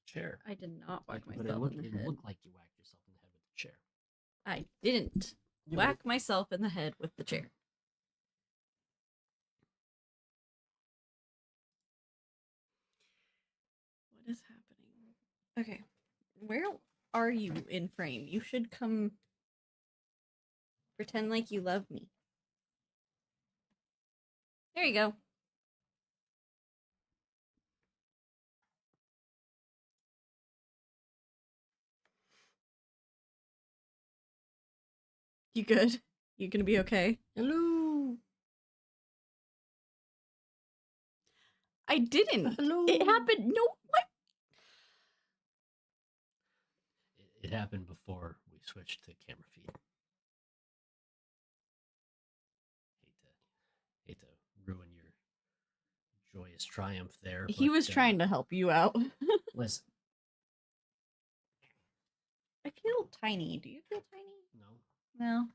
Chair. I did not whack myself in the It head. looked like you whacked yourself in the head with the chair. I didn't whack myself in the head with the chair. What is happening? Okay. Where are you in frame? You should come pretend like you love me. There you go. You good? You gonna be okay? Hello. I didn't. Hello. It happened. No, what? It happened before we switched to camera feed. Hate to ruin your joyous triumph there. He was trying to help you out. Listen. I feel tiny. Do you feel tiny? No. No.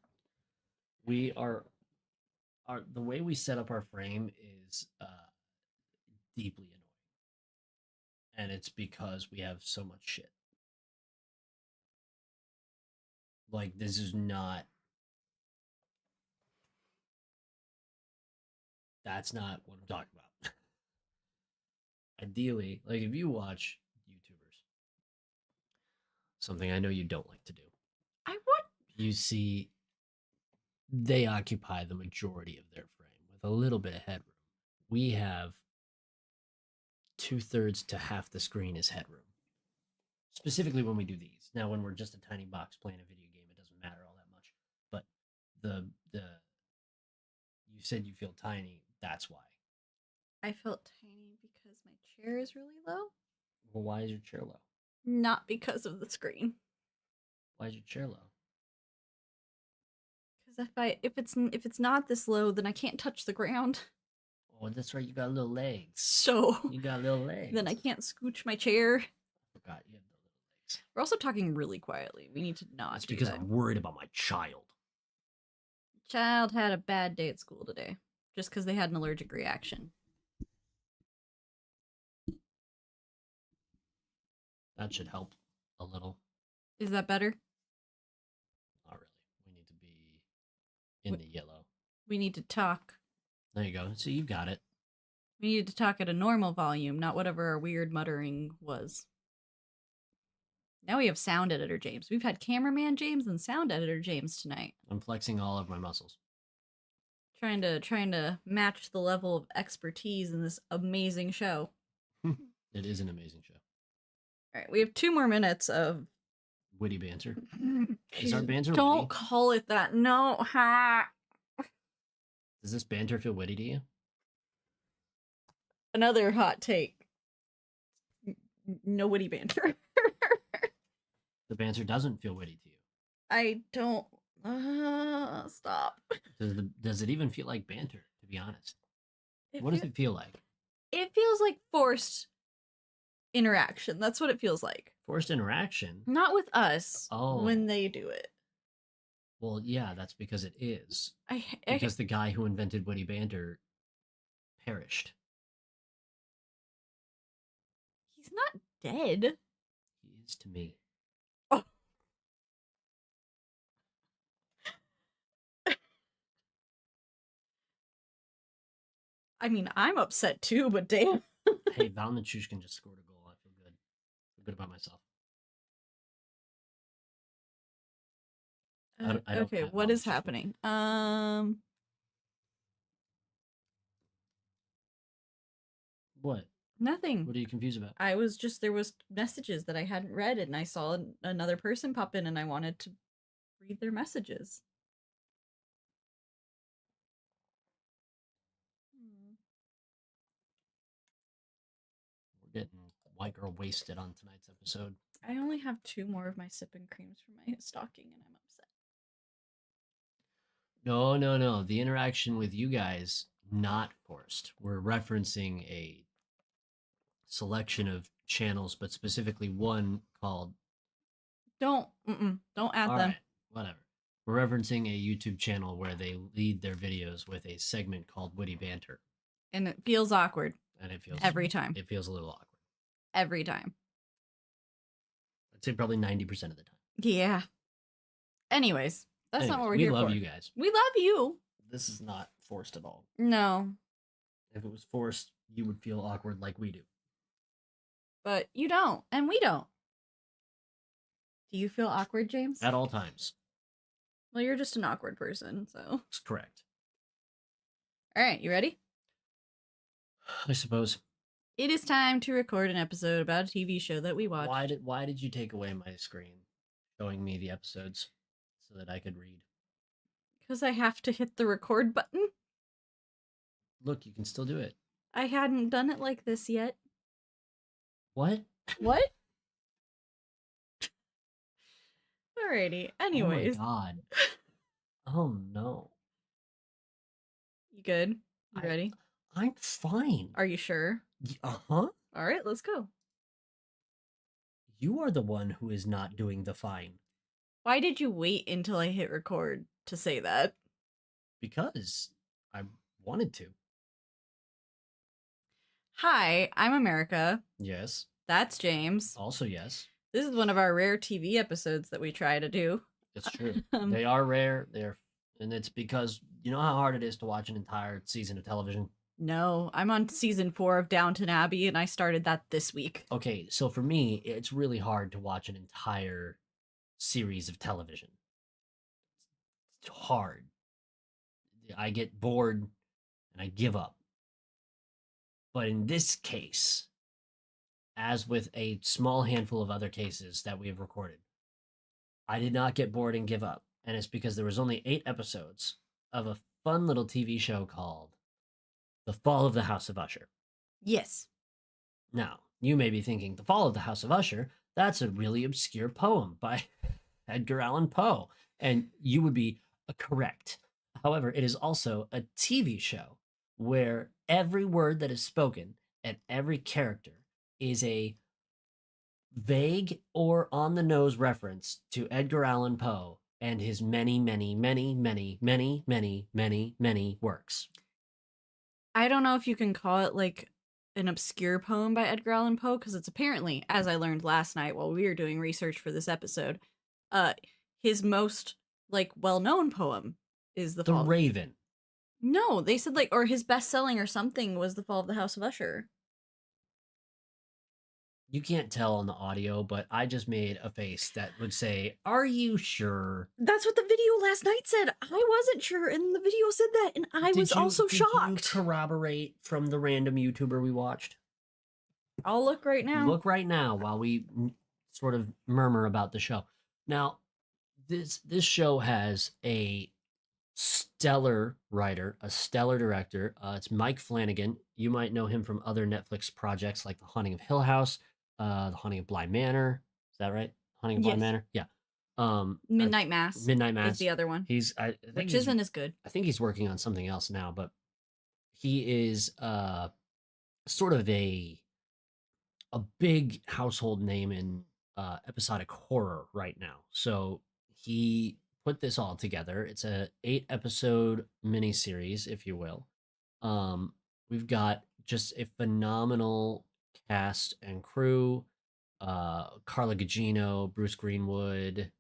We are the way we set up our frame is deeply annoying. And it's because we have so much shit. Like, this is not... That's not what I'm talking about. Ideally, like, if you watch YouTubers, something I know you don't like to do. I would. You see, they occupy the majority of their frame with a little bit of headroom. We have 2/3 to half the screen is headroom. Specifically when we do these. Now, when we're just a tiny box playing a video game, it doesn't matter all that much. But you said you feel tiny. That's why. I felt tiny because my chair is really low. Well, why is your chair low? Not because of the screen. Why is your chair low? Because if it's not this low, then I can't touch the ground. Oh, that's right. You got little legs. So you got little legs. Then I can't scooch my chair. I forgot you have the little legs. We're also talking really quietly. We need to not. That's because I'm worried about my child. Child had a bad day at school today, just because they had an allergic reaction. That should help a little. Is that better? Not really. We need to be in the yellow. We need to talk. There you go. So you got it. We needed to talk at a normal volume, not whatever our weird muttering was. Now we have sound editor James. We've had cameraman James and sound editor James tonight. I'm flexing all of my muscles. Trying to match the level of expertise in this amazing show. It is an amazing show. All right, we have 2 more minutes of witty banter. Is our banter Don't witty? call it that. No. Ha. Does this banter feel witty to you? Another hot take. No witty banter. The banter doesn't feel witty to you. I don't. Stop. Does it even feel like banter, to be honest? What does it feel like? It feels like forced interaction. That's what it feels like. Forced interaction? Not with us. Oh. When they do it. Well, yeah, that's because it is. Because the guy who invented witty banter perished. He's not dead. He is to me. Oh. I mean, I'm upset too, but damn. Hey, Valnichushkin just scored a goal. I feel good. I feel good about myself. Okay, what is happening? What? Nothing. What are you confused about? There was messages that I hadn't read, and I saw another person pop in, and I wanted to read their messages. We're getting white girl wasted on tonight's episode. I only have 2 more of my sipping creams for my stocking, and I'm upset. No. The interaction with you guys, not forced. We're referencing a selection of channels, but specifically one called... Don't add All them. Right, whatever. We're referencing a YouTube channel where they lead their videos with a segment called Witty Banter. And it feels awkward. And it feels... Every time. It feels a little awkward. Every time. say probably 90% of the time. Yeah. Anyways, that's not what we're here for. We love you guys. We love you. This is not forced at all. No. If it was forced, you would feel awkward like we do. But you don't, and we don't. Do you feel awkward, James? At all times. Well, you're just an awkward person, so. That's correct. All right, you ready? I suppose. It is time to record an episode about a TV show that we watched. Why did you take away my screen, showing me the episodes so that I could read? Because I have to hit the record button. Look, you can still do it. I hadn't done it like this yet. What? What? Alrighty. Anyways. Oh my god. Oh no. You good? You ready? I'm fine. Are you sure? Uh-huh. Alright, let's go. You are the one who is not doing the fine. Why did you wait until I hit record to say that? Because I wanted to. Hi, I'm America. Yes. That's James. Also yes. This is one of our rare TV episodes that we try to do. It's true. They are rare. And it's because you know how hard it is to watch an entire season of television? No, I'm on season 4 of Downton Abbey, and I started that this week. Okay, so for me, it's really hard to watch an entire series of television. It's hard. I get bored and I give up. But in this case, as with a small handful of other cases that we have recorded, I did not get bored and give up. And it's because there was only 8 episodes of a fun little TV show called The Fall of the House of Usher. Yes. Now, you may be thinking, The Fall of the House of Usher, that's a really obscure poem by Edgar Allan Poe. And you would be correct. However, it is also a TV show where every word that is spoken and every character is a vague or on the nose reference to Edgar Allan Poe and his many, many, many, many, many, many, many, many works. I don't know if you can call it like an obscure poem by Edgar Allan Poe, because it's apparently, as I learned last night while we were doing research for this episode, his most like well-known poem is The Fall. Raven. No, they said like, or his best-selling or something was The Fall of the House of Usher. You can't tell on the audio, but I just made a face that would say, "Are you sure?" That's what the video last night said. I wasn't sure, and the video said that, and I was also shocked. Did you corroborate from the random YouTuber we watched? I'll look right now. Look right now while we sort of murmur about the show. Now, this show has a stellar writer, a stellar director. It's Mike Flanagan. You might know him from other Netflix projects like The Haunting of Hill House, The Haunting of Bly Manor. Is that right? Haunting of Bly Manor? Yeah. Midnight Mass. Midnight Mass is the other one. Which isn't as good. I think he's working on something else now, but he is sort of a big household name in episodic horror right now. So he put this all together. It's a 8-episode miniseries, if you will. We've got just a phenomenal cast and crew. Carla Gugino, Bruce Greenwood,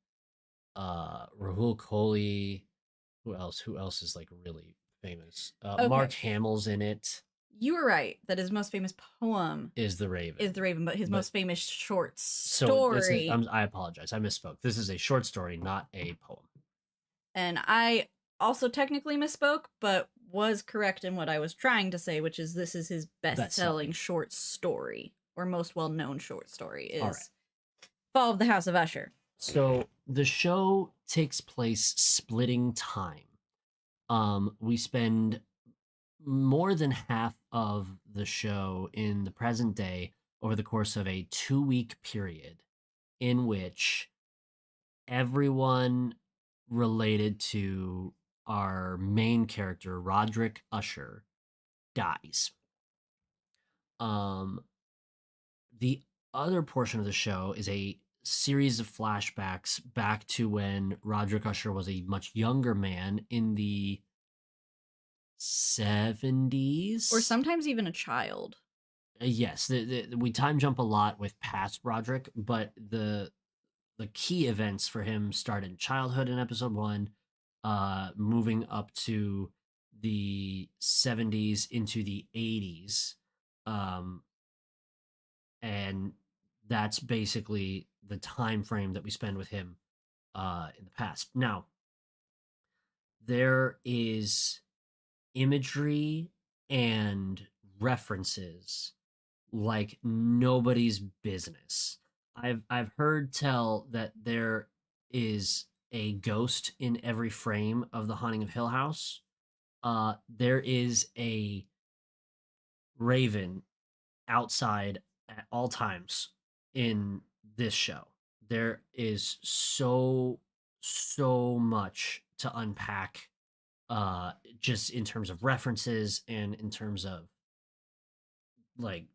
Rahul Kohli. Who else is like really famous? Okay. Mark Hamill's in it. You were right that his most famous poem is The Raven. But his most famous short story. I apologize. I misspoke. This is a short story, not a poem. And I also technically misspoke, but was correct in what I was trying to say, which is this is his best-selling short story, or most well-known short story, is Fall of the House of Usher. So the show takes place splitting time. We spend more than half of the show in the present day over the course of a 2-week period in which everyone related to our main character, Roderick Usher, dies. The other portion of the show is a series of flashbacks back to when Roderick Usher was a much younger man in the 70s, or sometimes even a child. Yes, we time jump a lot with past Roderick, but the the key events for him start in childhood in episode 1, moving up to the 70s into the 80s. Um, and that's basically the time frame that we spend with him in the past. Now, there is imagery and references like nobody's business. I've heard tell that there is a ghost in every frame of The Haunting of Hill House. There is a raven outside at all times in this show. There is so much to unpack, just in terms of references and in terms of like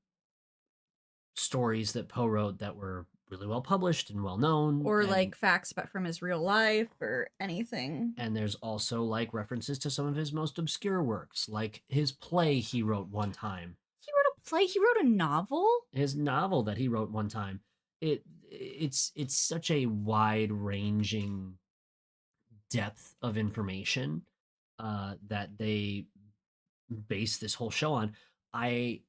stories that Poe wrote that were really well published and well known. Or And like facts about from his real life or anything. and there's also like references to some of his most obscure works, like his play he wrote one time, He wrote a play, he wrote a novel? his novel that he wrote one time. It's such a wide ranging depth of information that they base this whole show on. I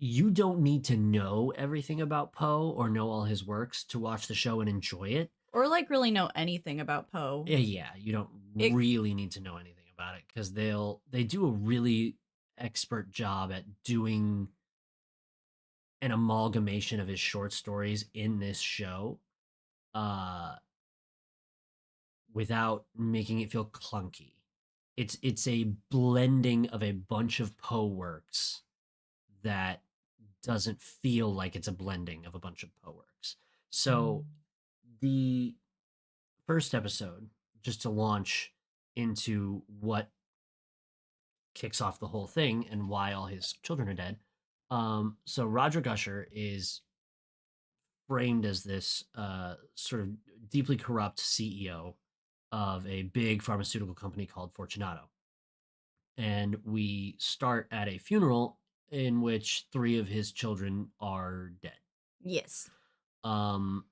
You don't need to know everything about Poe or know all his works to watch the show and enjoy it. Or like really know anything about Poe. Yeah, you don't It- really need to know anything about it because they do a really expert job at doing an amalgamation of his short stories in this show, uh without making it feel clunky. It's a blending of a bunch of Poe works that doesn't feel like it's a blending of a bunch of Poe works. So the first episode, just to launch into what kicks off the whole thing and why all his children are dead. So Roger Gusher is framed as this sort of deeply corrupt CEO of a big pharmaceutical company called Fortunato. And we start at a funeral in which 3 of his children are dead. Yes. Um,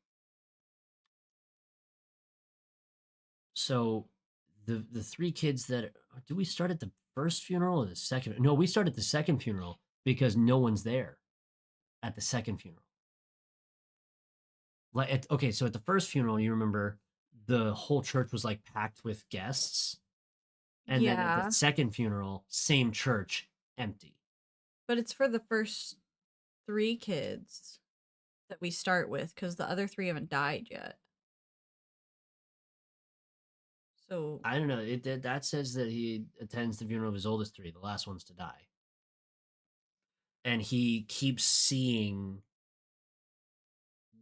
so the 3 kids that do we start at the first funeral or the second? No, we start at the second funeral because no one's there at the second funeral. Okay, so at the first funeral, you remember the whole church was like packed with guests, and then at Yeah. the second funeral, same church, empty. But it's for the first 3 kids that we start with because the other 3 haven't died yet. So I don't know. That says that he attends the funeral of his oldest 3, the last ones to die, and he keeps seeing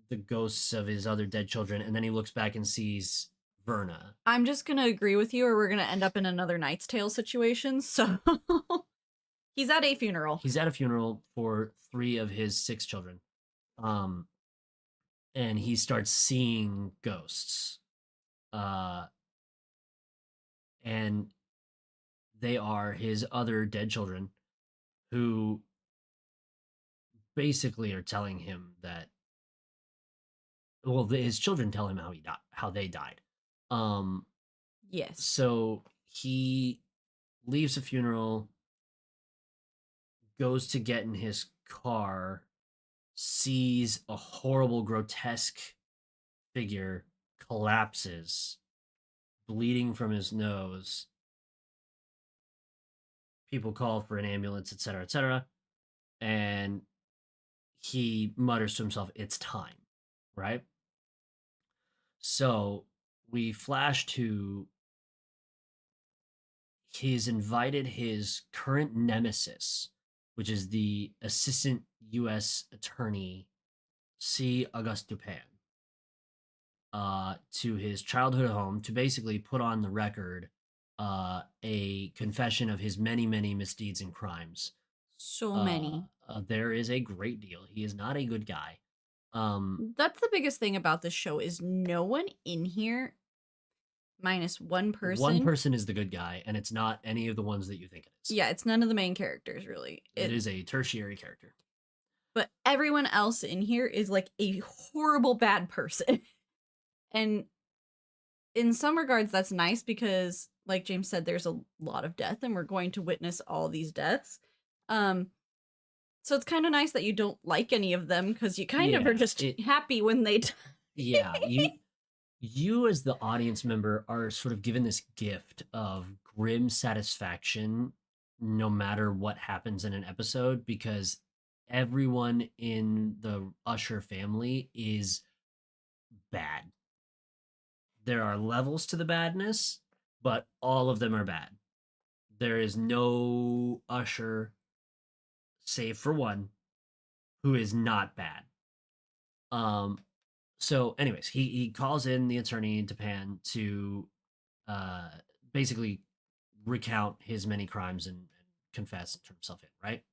the ghosts of his other dead children, and then he looks back and sees Verna. I'm just gonna agree with you, or we're gonna end up in another Knight's Tale situation. So he's at a funeral. He's at a funeral for 3 of his 6 children, and he starts seeing ghosts, and they are his other dead children, who basically are telling him that, well, his children tell him how they died. Yes. So he leaves the funeral, goes to get in his car, sees a horrible, grotesque figure, collapses, bleeding from his nose. People call for an ambulance, etc., etc. And he mutters to himself, "It's time," right? So we flash to he's invited his current nemesis, which is the assistant U.S. attorney, C. Auguste Dupin, to his childhood home to basically put on the record a confession of his many, many misdeeds and crimes. So many. There is a great deal. He is not a good guy. That's the biggest thing about this show is no one in here, minus one person. One person is the good guy, and it's not any of the ones that you think it is. Yeah, it's none of the main characters, really. It is a tertiary character. But everyone else in here is like a horrible bad person. And in some regards, that's nice because, like James said, there's a lot of death, and we're going to witness all these deaths. Um, so it's kind of nice that you don't like any of them because you kind of are Yeah, just happy when they die. yeah, you as the audience member are sort of given this gift of grim satisfaction no matter what happens in an episode, because everyone in the Usher family is bad. There are levels to the badness, but all of them are bad. There is no Usher, save for one, who is not bad. Um, so, anyways, he calls in the attorney in Japan to uh, basically recount his many crimes and confess and turn himself in, right?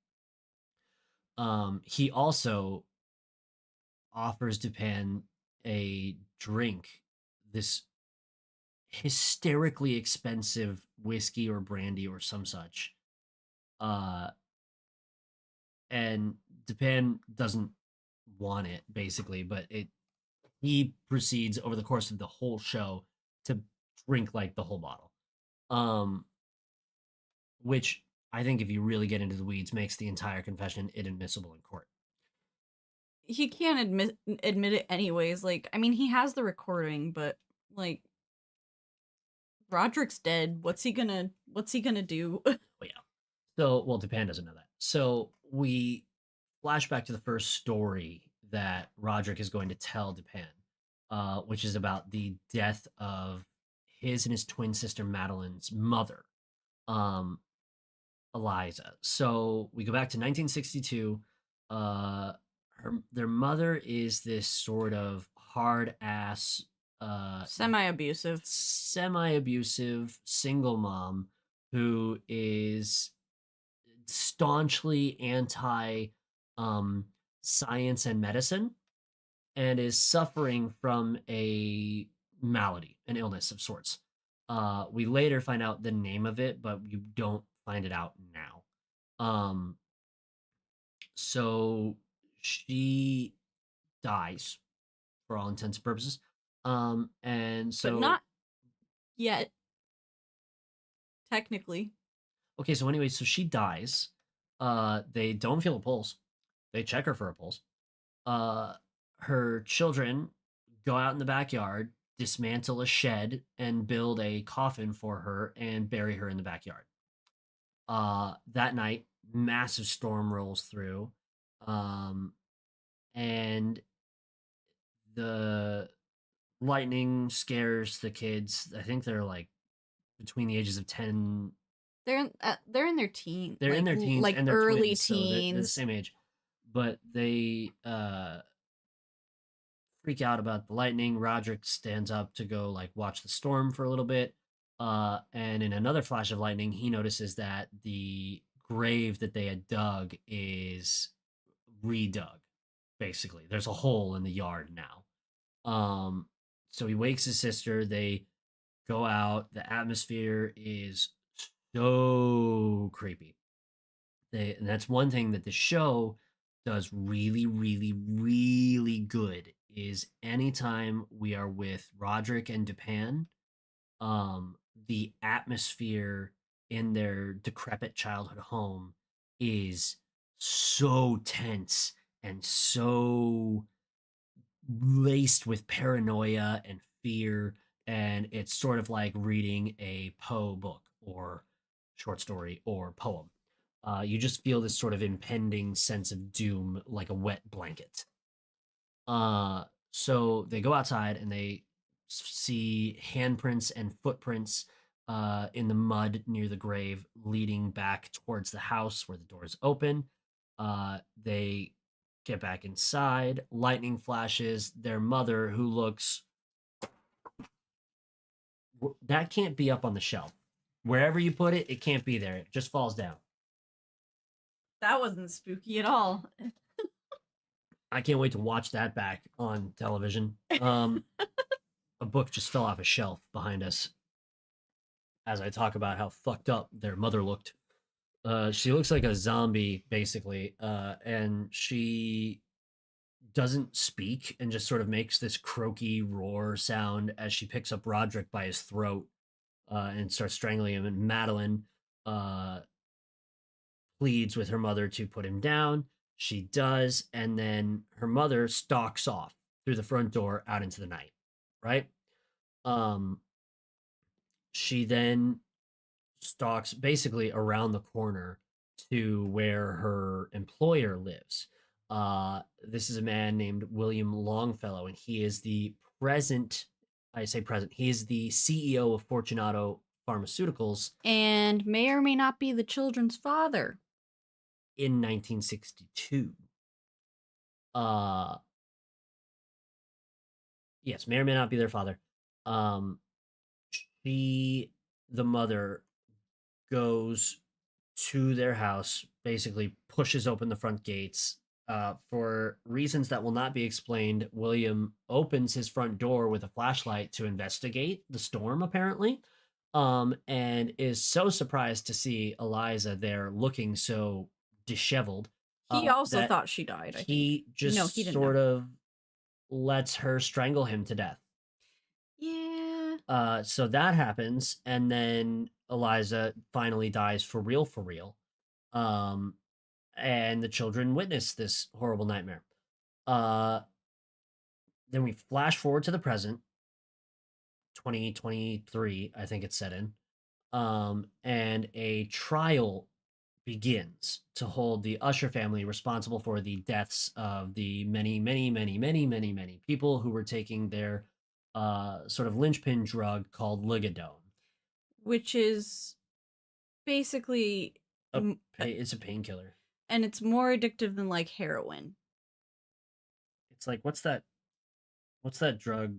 He also offers Dupin a drink, this hysterically expensive whiskey or brandy or some such. Uh, and Dupin doesn't want it, basically, but he proceeds over the course of the whole show to drink like the whole bottle. Um, which I think, if you really get into the weeds, makes the entire confession inadmissible in court. He can't admit it anyways. Like, I mean, he has the recording, but like, Roderick's dead. What's he gonna do? But yeah. So, well, Japan doesn't know that. So we flash back to the first story that Roderick is going to tell Japan, which is about the death of his and his twin sister Madeline's mother, um, Eliza. So we go back to 1962. Their mother is this sort of hard ass, Semi-abusive. semi abusive single mom who is staunchly anti um, science and medicine, and is suffering from a malady, an illness of sorts. We later find out the name of it, but you don't find it out now. So she dies for all intents and purposes. And But so, not yet, technically. okay, so anyway, so she dies. They don't feel a pulse. They check her for a pulse. Uh, Her children go out in the backyard, dismantle a shed, and build a coffin for her and bury her in the backyard. That night, massive storm rolls through, um, and the lightning scares the kids. I think they're like between the ages of 10. They're in their teen, They're in their teens like and they're early twins, so they're the teens. same age. But they freak out about the lightning. Roderick stands up to go like watch the storm for a little bit. And in another flash of lightning, he notices that the grave that they had dug is redug. Basically, there's a hole in the yard now. So he wakes his sister. They go out. The atmosphere is so creepy. And that's one thing that the show does really, really, really good, is anytime we are with Roderick and Dupin, the atmosphere in their decrepit childhood home is so tense and so laced with paranoia and fear, and it's sort of like reading a Poe book or short story or poem. You just feel this sort of impending sense of doom like a wet blanket. So they go outside and they see handprints and footprints in the mud near the grave, leading back towards the house where the doors open. They get back inside. Lightning flashes. Their mother, who looks, that can't be up on the shelf. Wherever you put it, it can't be there. It just falls down. That wasn't spooky at all. I can't wait to watch that back on television. A book just fell off a shelf behind us as I talk about how fucked up their mother looked. She looks like a zombie, basically, and she doesn't speak and just sort of makes this croaky roar sound as she picks up Roderick by his throat and starts strangling him. And Madeline uh, pleads with her mother to put him down. She does, and then her mother stalks off through the front door out into the night. Right? Um, she then stalks basically around the corner to where her employer lives. This is a man named William Longfellow, and he is the present. I say present. He is the CEO of Fortunato Pharmaceuticals And may or may not be the children's father. in 1962. Uh, yes, may or may not be their father. Um, she, the mother, goes to their house, basically pushes open the front gates. For reasons that will not be explained, William opens his front door with a flashlight to investigate the storm, apparently, and is so surprised to see Eliza there looking so disheveled He also that thought she died, I think. he just No, he didn't sort know. of lets her strangle him to death. Yeah. So that happens, and then Eliza finally dies for real, for real. Um, and the children witness this horrible nightmare. Uh, then we flash forward to the present, 2023, I think it's set in. And a trial begins to hold the Usher family responsible for the deaths of the many, many, many, many, many, many people who were taking their sort of linchpin drug called ligadone. Which is basically, It's a painkiller. and it's more addictive than like heroin. It's like what's that drug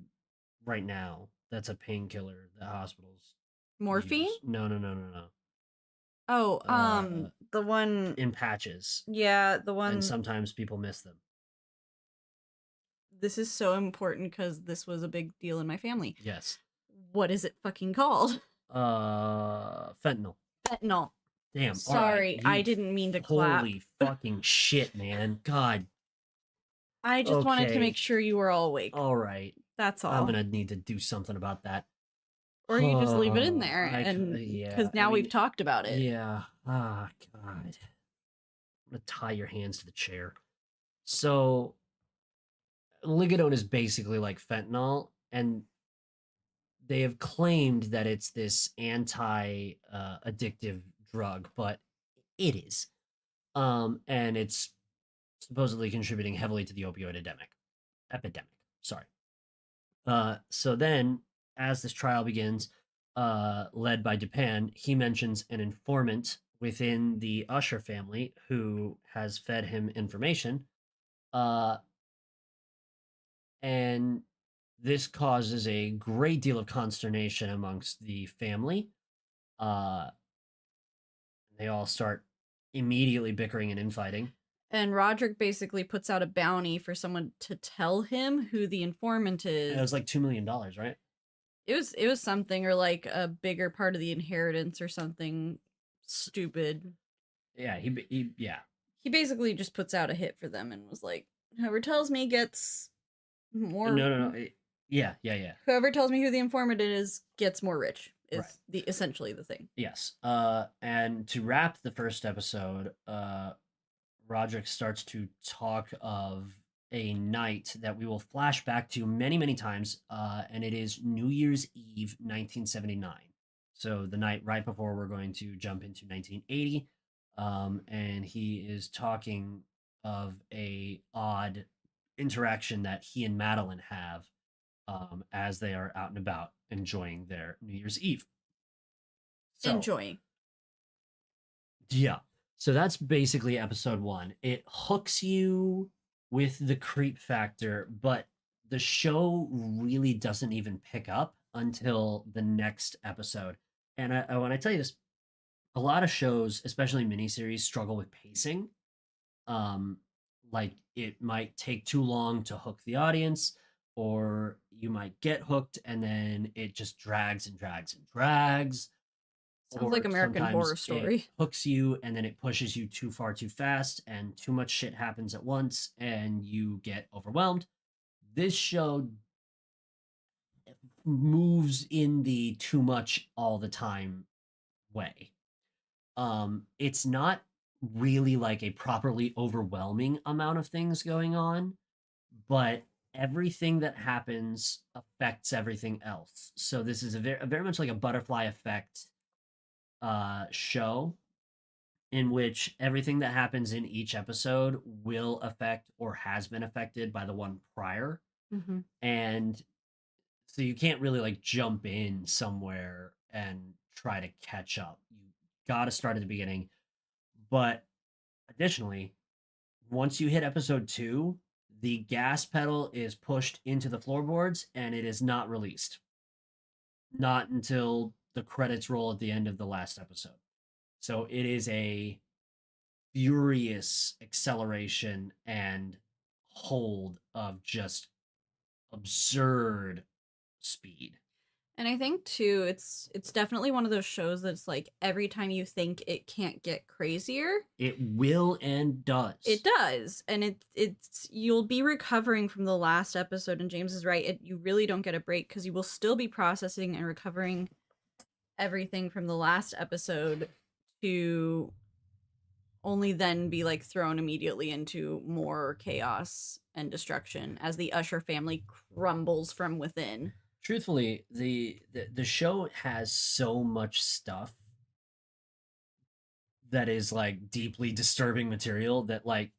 right now that's a painkiller that hospitals Morphine? use? No, no, no, no, no. Oh, the one. In patches, Yeah, the one. and sometimes people miss them. This is so important because this was a big deal in my family. Yes. What is it fucking called? Fentanyl. Fentanyl. Damn. Sorry, all right, I didn't mean to clap. Holy fucking shit, man. God. I just wanted to Okay. make sure you were all awake. All right. That's all. I'm gonna need to do something about that. Or you just leave it in there, yeah. because now we've talked about it. Yeah. Ah, God. I'm gonna tie your hands to the chair. So, ligadone is basically like fentanyl, and they have claimed that it's this anti addictive drug, but it is. And it's supposedly contributing heavily to the opioid epidemic. Sorry. So then, as this trial begins, led by Dupin, he mentions an informant within the Usher family who has fed him information. Uh, and this causes a great deal of consternation amongst the family. Uh, they all start immediately bickering and infighting. And Roderick basically puts out a bounty for someone to tell him who the informant is. And it was like $2 million, right? It was something, or like a bigger part of the inheritance or something stupid. Yeah, he basically just puts out a hit for them and was like, whoever tells me gets more. No. Yeah. Whoever tells me who the informant is gets more rich. Is Right. the essentially the thing. Yes. And to wrap the first episode, Roderick starts to talk of a night that we will flash back to many, many times, and it is New Year's Eve, 1979. So the night right before we're going to jump into 1980, and he is talking of a odd interaction that he and Madeline have as they are out and about enjoying their New Year's Eve. So, Enjoying. Yeah. So that's basically episode 1. It hooks you with the creep factor, but the show really doesn't even pick up until the next episode. And when I tell you this, a lot of shows, especially miniseries, struggle with pacing. Like it might take too long to hook the audience, or you might get hooked and then it just drags and drags and drags. Sounds like or American sometimes Horror it Story. hooks you and then it pushes you too far too fast and too much shit happens at once and you get overwhelmed. This show moves in the too much all the time way. It's not really like a properly overwhelming amount of things going on, but everything that happens affects everything else. So this is very much like a butterfly effect show in which everything that happens in each episode will affect or has been affected by the one prior. Mm-hmm. And so you can't really like jump in somewhere and try to catch up. You got to start at the beginning. But additionally, once you hit episode 2, the gas pedal is pushed into the floorboards and it is not released. Not until the credits roll at the end of the last episode. So it is a furious acceleration and hold of just absurd speed. And I think too, it's definitely one of those shows that's like every time you think it can't get crazier, It will and does. it does. And it's you'll be recovering from the last episode, and James is right. You really don't get a break because you will still be processing and recovering everything from the last episode to only then be like thrown immediately into more chaos and destruction as the Usher family crumbles from within. Truthfully, the show has so much stuff that is like deeply disturbing material that like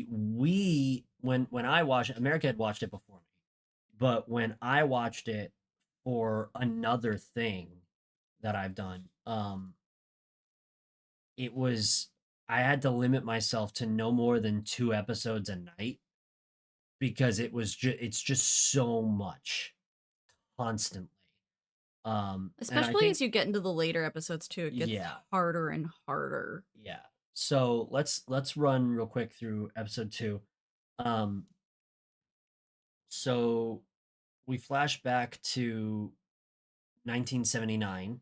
we when I watched it, America had watched it before me, but when I watched it for another thing that I've done, it was I had to limit myself to no more than 2 episodes a night because it's just so much constantly. And I Especially think as you get into the later episodes too, it gets yeah, harder and harder. yeah. So let's run real quick through episode 2. Um, so we flash back to 1979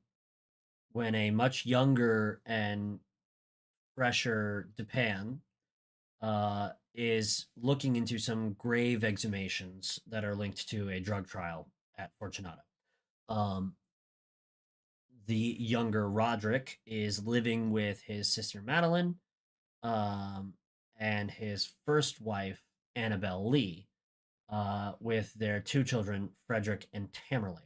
when a much younger and fresher Japan is looking into some grave exhumations that are linked to a drug trial at Fortunato. Um, the younger Roderick is living with his sister Madeline um, and his first wife, Annabelle Lee, with their 2 children, Frederick and Tamerlane.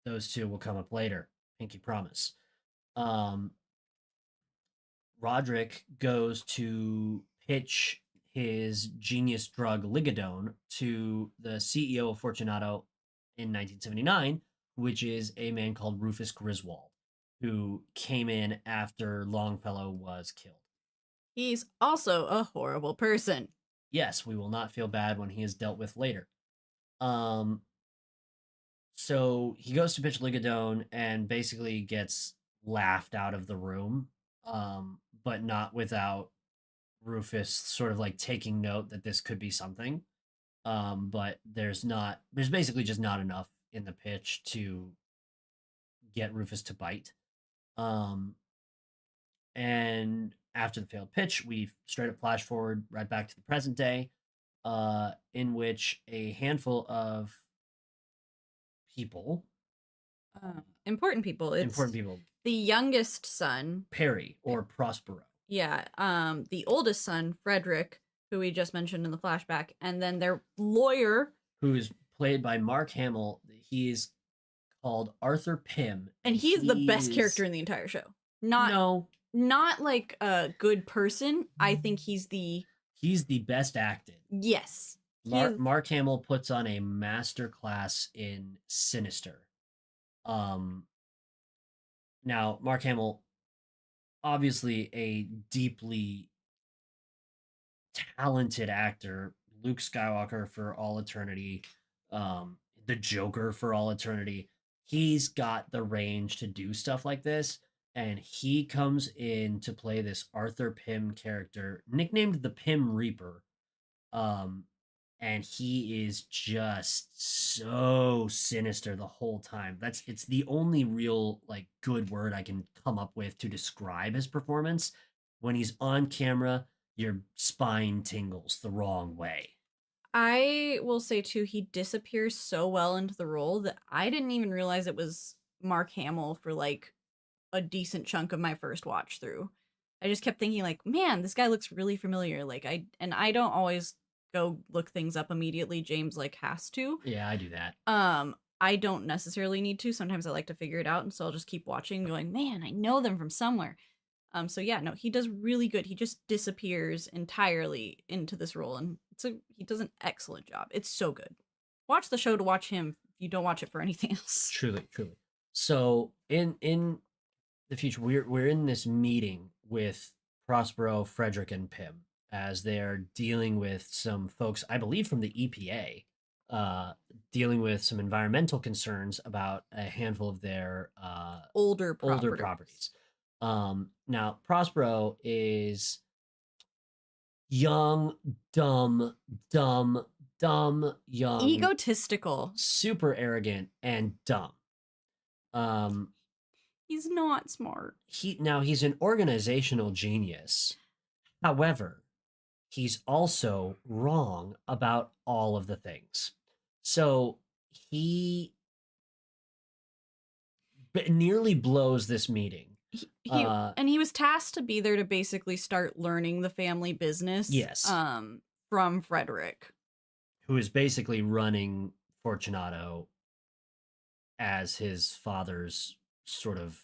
Those 2 will come up later, pinky promise. Um, Roderick goes to pitch his genius drug Ligadone to the CEO of Fortunato in 1979, which is a man called Rufus Griswold, who came in after Longfellow was killed. He's also a horrible person. Yes, we will not feel bad when he is dealt with later. Um, so he goes to pitch Ligadone and basically gets laughed out of the room, but not without Rufus sort of like taking note that this could be something. But there's basically just not enough in the pitch to get Rufus to bite. Um, and after the failed pitch, we straight up flash forward right back to the present day, in which a handful of people, Important people. It's important people, the youngest son, Perry or Prospero, yeah, the oldest son, Frederick, who we just mentioned in the flashback, and then their lawyer, who is played by Mark Hamill. He is called Arthur Pym, and he's the best character in the entire show. No, Not like a good person. I think he's the best acted. yes. Mark Hamill puts on a master class in Sinister. Now Mark Hamill, obviously a deeply talented actor. Luke Skywalker for all eternity, the Joker for all eternity. He's got the range to do stuff like this, and he comes in to play this Arthur Pym character, nicknamed the Pym Reaper. Um, and he is just so sinister the whole time. It's the only real like good word I can come up with to describe his performance. When he's on camera, your spine tingles the wrong way. I will say too, he disappears so well into the role that I didn't even realize it was Mark Hamill for like a decent chunk of my first watch through. I just kept thinking like, man, this guy looks really familiar. Like I don't always go look things up immediately. James like has to. Yeah, I do that. I don't necessarily need to. Sometimes I like to figure it out, and so I'll just keep watching, going, man, I know them from somewhere. So yeah, no, he does really good. He just disappears entirely into this role, and he does an excellent job. It's so good. Watch the show to watch him. If you don't watch it for anything else. Truly, truly. So in the future, we're in this meeting with Prospero, Frederick, and Pym as they're dealing with some folks, I believe, from the EPA, dealing with some environmental concerns about a handful of their Older older properties. properties. Now, Prospero is young, dumb, dumb, dumb, young, Egotistical. super arrogant, and dumb. He's not smart. He's an organizational genius. However, he's also wrong about all of the things. So he nearly blows this meeting. And he was tasked to be there to basically start learning the family business. Yes. From Frederick, who is basically running Fortunato as his father's sort of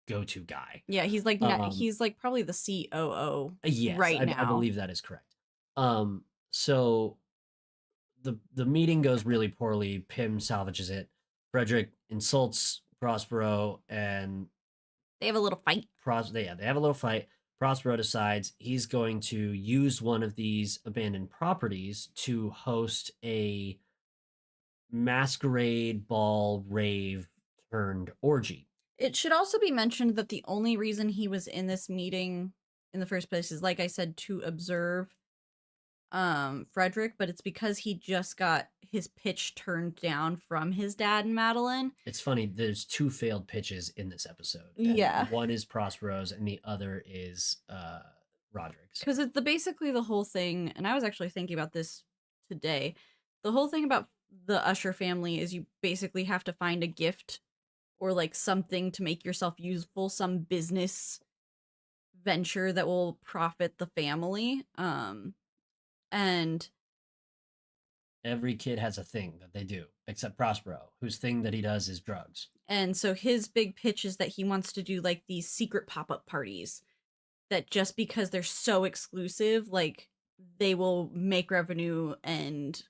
go-to guy. Yeah, he's like probably the COO. Yes, right now. I believe that is correct. So the meeting goes really poorly. Pym salvages it. Frederick insults Prospero, and they have a little fight. They have a little fight. Prospero decides he's going to use one of these abandoned properties to host a masquerade ball rave turned orgy. It should also be mentioned that the only reason he was in this meeting in the first place is, like I said, to observe Frederick, but it's because he just got his pitch turned down from his dad and Madeline. It's funny, there's two failed pitches in this episode. Yeah. One is Prospero's and the other is Roderick's. Because it's basically the whole thing, and I was actually thinking about this today. The whole thing about the Usher family is you basically have to find a gift or like something to make yourself useful, some business venture that will profit the family. And every kid has a thing that they do, except Prospero, whose thing that he does is drugs. And so his big pitch is that he wants to do like these secret pop-up parties that just because they're so exclusive, like they will make revenue. And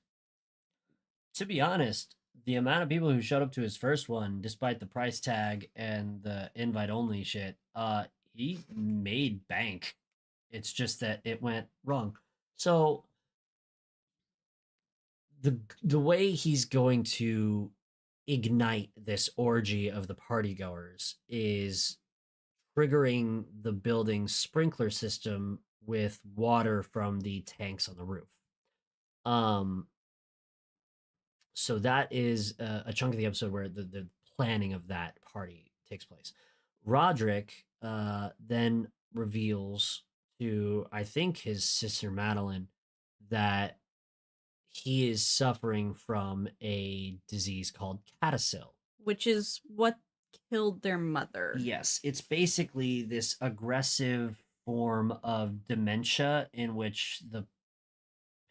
to be honest, the amount of people who showed up to his first one, despite the price tag and the invite only shit, he made bank. It's just that it went wrong. So the way he's going to ignite this orgy of the partygoers is triggering the building's sprinkler system with water from the tanks on the roof. So that is a chunk of the episode where the planning of that party takes place. Roderick then reveals to, I think, his sister Madeline that he is suffering from a disease called CADASIL, which is what killed their mother. Yes, it's basically this aggressive form of dementia in which the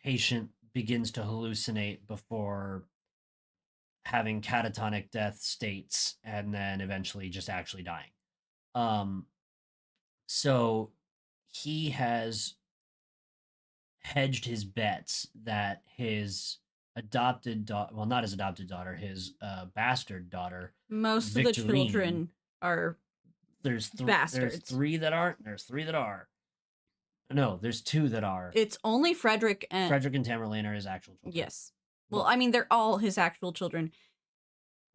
patient begins to hallucinate before having catatonic death states and then eventually just actually dying. So he has hedged his bets that his adopted daughter, well, not his adopted daughter, his bastard daughter. Most of the children are bastards. There's three that aren't. There's three that are. No, there's two that are. It's only Frederick and Tamerlane are his actual children. Yes. Well, I mean, they're all his actual children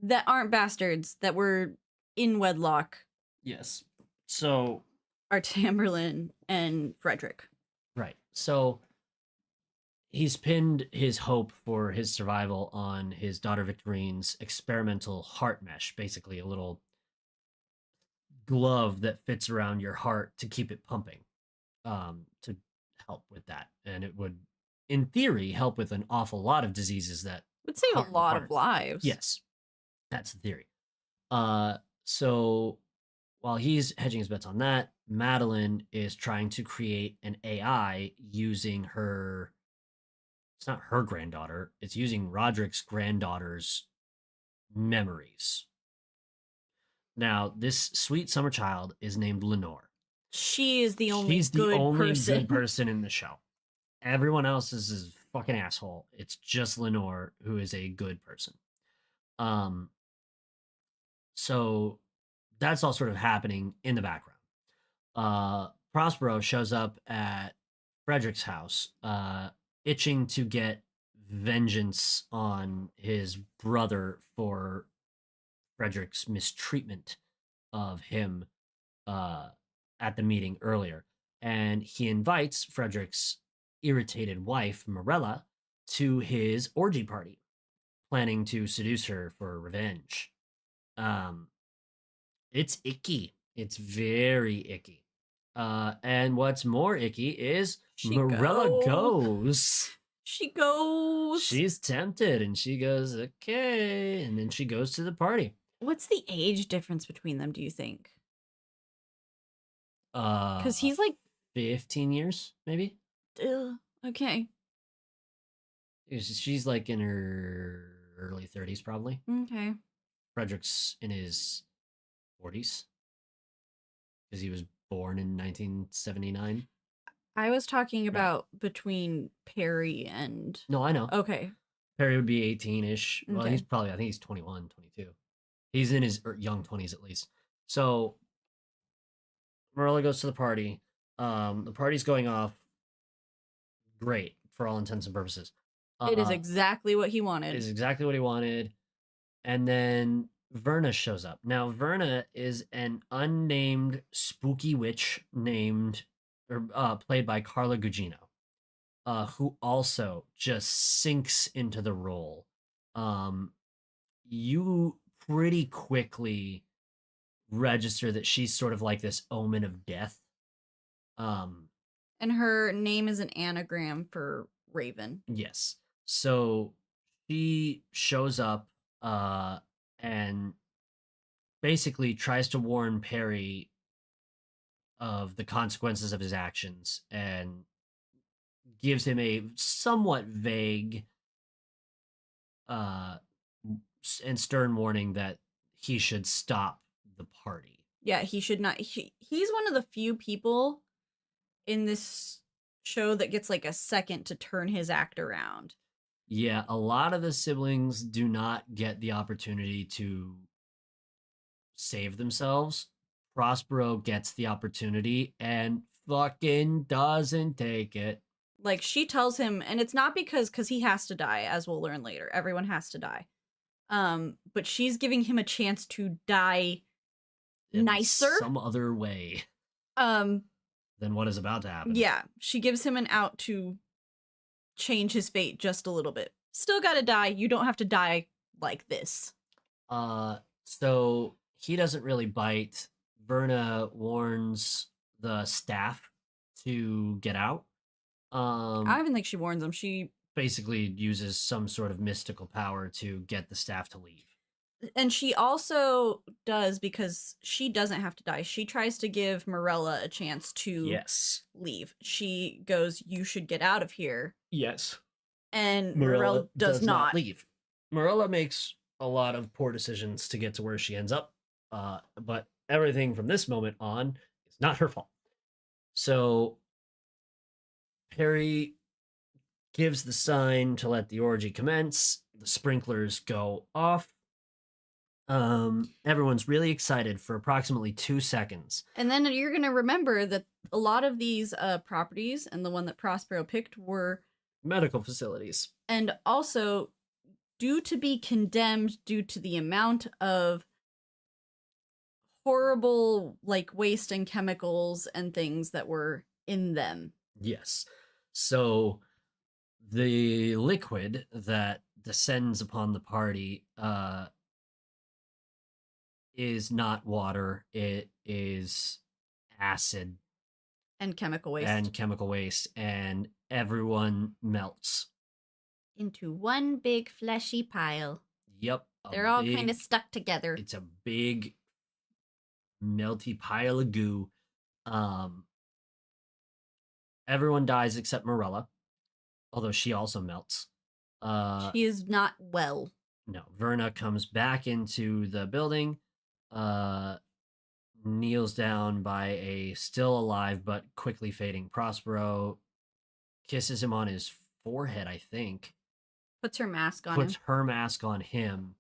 that aren't bastards, that were in wedlock. Yes. So are Tamerlane and Frederick. Right. So he's pinned his hope for his survival on his daughter Victorine's experimental heart mesh, basically a little glove that fits around your heart to keep it pumping, to help with that. And it would, in theory, help with an awful lot of diseases that Would save a harm the lot heart. of lives. Yes, that's the theory. So while he's hedging his bets on that, Madeline is trying to create an AI using her. It's not her granddaughter. It's using Roderick's granddaughter's memories. Now, this sweet summer child is named Lenore. She is the only She's the good only person. good person in the show. Everyone else is a fucking asshole. It's just Lenore who is a good person. So that's all sort of happening in the background. Prospero shows up at Frederick's house, itching to get vengeance on his brother for Frederick's mistreatment of him at the meeting earlier. And he invites Frederick's irritated wife, Morella, to his orgy party, planning to seduce her for revenge. It's icky. It's very icky. And what's more icky is Morella goes. She goes. She's tempted and she goes, okay. And then she goes to the party. What's the age difference between them, do you think? Because he's like 15 years, maybe. Okay. She's like in her early 30s, probably. Okay. Frederick's in his 40s because he was born in 1979. I was talking about between Perry and... No, I know. Okay. Perry would be 18-ish. Okay. Well, he's probably, I think he's 21, 22. He's in his young 20s at least. So Morella goes to the party. The party's going off great for all intents and purposes. It is exactly what he wanted. It is exactly what he wanted. And then Verna shows up. Now, Verna is an unnamed spooky witch named or played by Carla Gugino, who also just sinks into the role. You pretty quickly register that she's sort of like this omen of death. And her name is an anagram for Raven. Yes. So she shows up and basically tries to warn Perry of the consequences of his actions and gives him a somewhat vague and stern warning that he should stop the party. Yeah, he should not. He's one of the few people in this show that gets like a second to turn his act around. Yeah, a lot of the siblings do not get the opportunity to save themselves. Prospero gets the opportunity and fucking doesn't take it. Like, she tells him, and it's not because he has to die, as we'll learn later. Everyone has to die. But she's giving him a chance to die nicer. Some other way. Than what is about to happen. Yeah, she gives him an out to change his fate just a little bit. Still gotta die. You don't have to die like this. So he doesn't really bite. Verna warns the staff to get out. I don't even think she warns them. She basically uses some sort of mystical power to get the staff to leave. And she also does, because she doesn't have to die. She tries to give Morella a chance to leave. She goes, you should get out of here. Yes. And Morella does not leave. Morella makes a lot of poor decisions to get to where she ends up. But everything from this moment on is not her fault. So Perry gives the sign to let the orgy commence. The sprinklers go off. Everyone's really excited for approximately 2 seconds. And then you're going to remember that a lot of these properties, and the one that Prospero picked, were medical facilities. And also due to be condemned due to the amount of horrible, like, waste and chemicals and things that were in them. Yes. So the liquid that descends upon the party is not water. It is acid And chemical waste. and chemical waste, and everyone melts. Into one big fleshy pile. Yep. They're all kind of stuck together. It's a big melty pile of goo. Everyone dies except Morella, although she also melts. She is not well. No, Verna comes back into the building, kneels down by a still alive but quickly fading Prospero, kisses him on his forehead, I think. Puts her mask on Puts him. her mask on him,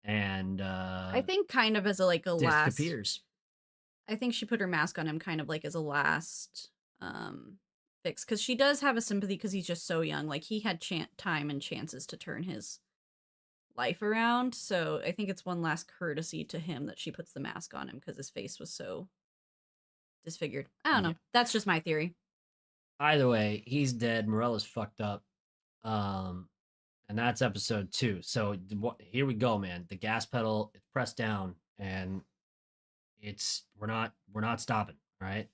and I think kind of as a last. Disappears. I think she put her mask on him kind of like as a last fix, because she does have a sympathy because he's just so young. Like he had time and chances to turn his life around, so I think it's one last courtesy to him that she puts the mask on him because his face was so disfigured. I don't know. Yeah. That's just my theory. Either way, he's dead. Morella's fucked up. And that's episode 2. So here we go, man. The gas pedal is pressed down, and we're not stopping. All right,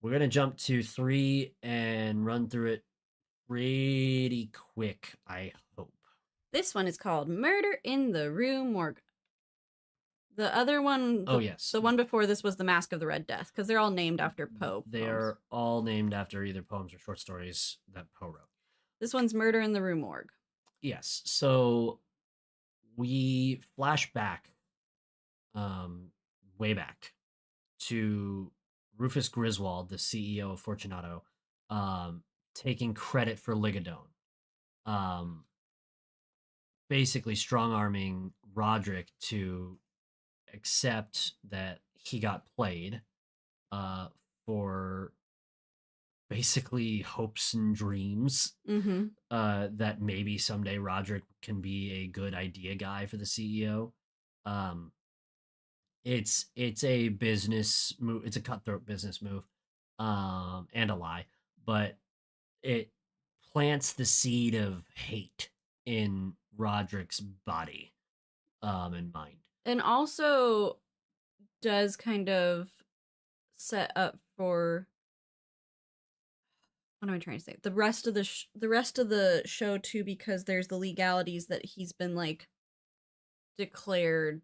we're gonna jump to 3 and run through it pretty quick, I hope. This one is called Murder in the Rue Morgue. The other one, yes, the one before this was The Mask of the Red Death, because they're all named after Poe. They're all named after either poems or short stories that Poe wrote. This one's Murder in the Rue Morgue. Yes, so we flash back, way back to Rufus Griswold, the CEO of Fortunato, taking credit for Ligadone. Basically strong arming Roderick to accept that he got played for basically hopes and dreams that maybe someday Roderick can be a good idea guy for the CEO. It's a business move. It's a cutthroat business move, and a lie, but it plants the seed of hate in Roderick's body, and mind, and also does kind of set up for, what am I trying to say? The rest of the show too, because there's the legalities that he's been like declared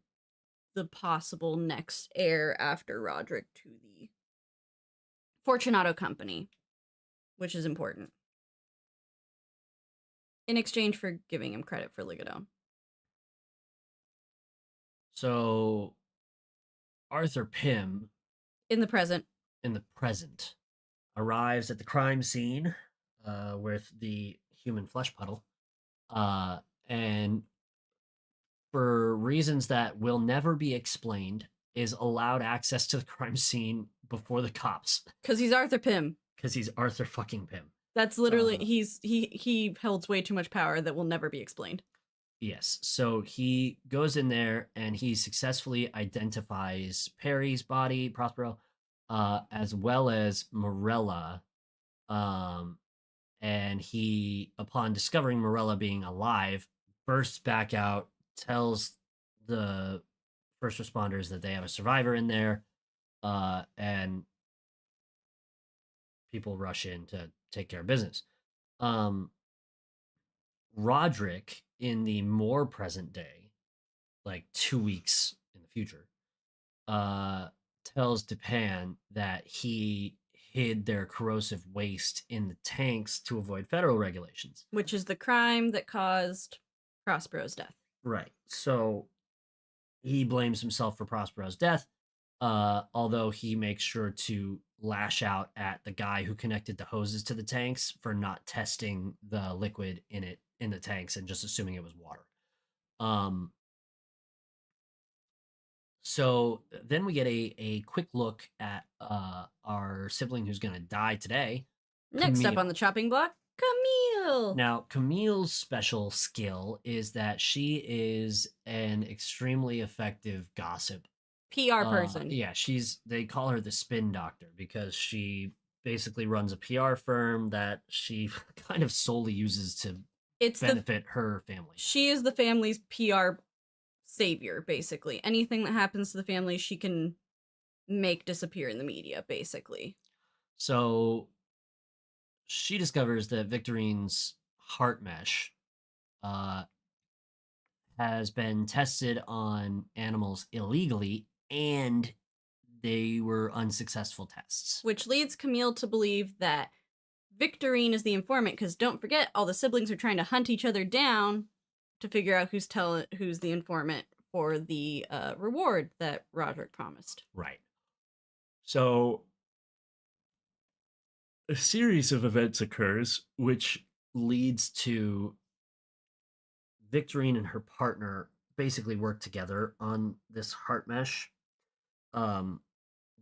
the possible next heir after Roderick to the Fortunato company, which is important in exchange for giving him credit for Ligadone. So Arthur Pym, in the present, arrives at the crime scene with the human flesh puddle, and for reasons that will never be explained, is allowed access to the crime scene before the cops. Because he's Arthur Pym. Because he's Arthur fucking Pym. That's literally, he holds way too much power that will never be explained. Yes, so he goes in there and he successfully identifies Perry's body, Prospero, as well as Morella. And he, upon discovering Morella being alive, bursts back out, tells the first responders that they have a survivor in there, and people rush in to take care of business. Roderick, in the more present day, like 2 weeks in the future, tells Dupin that he hid their corrosive waste in the tanks to avoid federal regulations. Which is the crime that caused Prospero's death. Right. So he blames himself for Prospero's death, although he makes sure to lash out at the guy who connected the hoses to the tanks for not testing the liquid in the tanks and just assuming it was water. So then we get a quick look at our sibling who's going to die today. Next up on the chopping block, Camille. Now, Camille's special skill is that she is an extremely effective gossip. PR person. Yeah, they call her the spin doctor because she basically runs a PR firm that she kind of solely uses to It's the benefit her family. she is the family's PR savior, basically. Anything that happens to the family, she can make disappear in the media, basically. So she discovers that Victorine's heart mesh uh, has been tested on animals illegally, and they were unsuccessful tests. Which leads Camille to believe that Victorine is the informant, because don't forget, all the siblings are trying to hunt each other down to figure out who's the informant for the reward that Roderick promised. Right. So a series of events occurs, which leads to Victorine and her partner basically work together on this heart mesh. Um,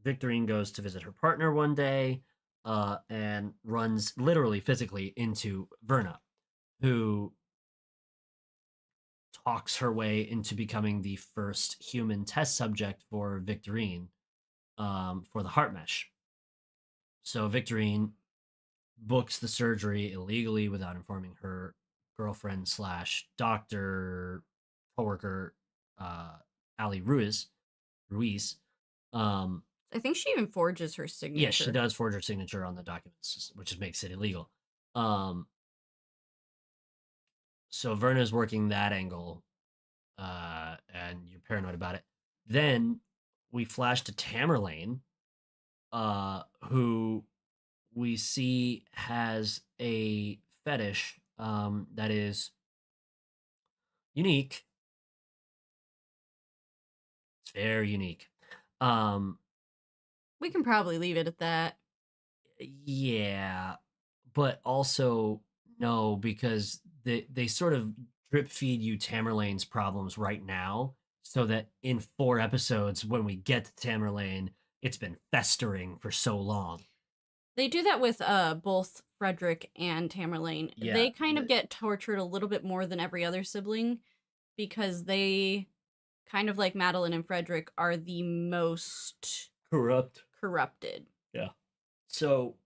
Victorine goes to visit her partner one day and runs literally physically into Verna, who talks her way into becoming the first human test subject for Victorine for the heart mesh. So Victorine books the surgery illegally without informing her girlfriend slash doctor coworker Ali Ruiz. I think she even forges her signature. Yes, she does forge her signature on the documents, which makes it illegal. So Verna's working that angle, and you're paranoid about it. Then we flash to Tamerlane, who we see has a fetish that is unique. It's very unique. We can probably leave it at that. Yeah, but also no, because they sort of drip feed you Tamerlane's problems right now, so that in 4 episodes, when we get to Tamerlane, it's been festering for so long. They do that with both Frederick and Tamerlane. Yeah, they kind of get tortured a little bit more than every other sibling, because they, kind of like Madeline and Frederick, are the most corrupted. Yeah. So,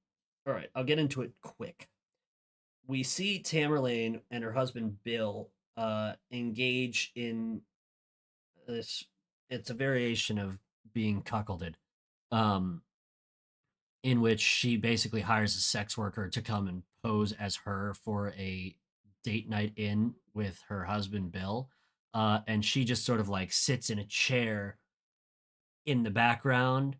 all right, I'll get into it quick. We see Tamerlane and her husband Bill engage in this. It's a variation of being cuckolded, um, in which she basically hires a sex worker to come and pose as her for a date night in with her husband Bill, and she just sort of like sits in a chair in the background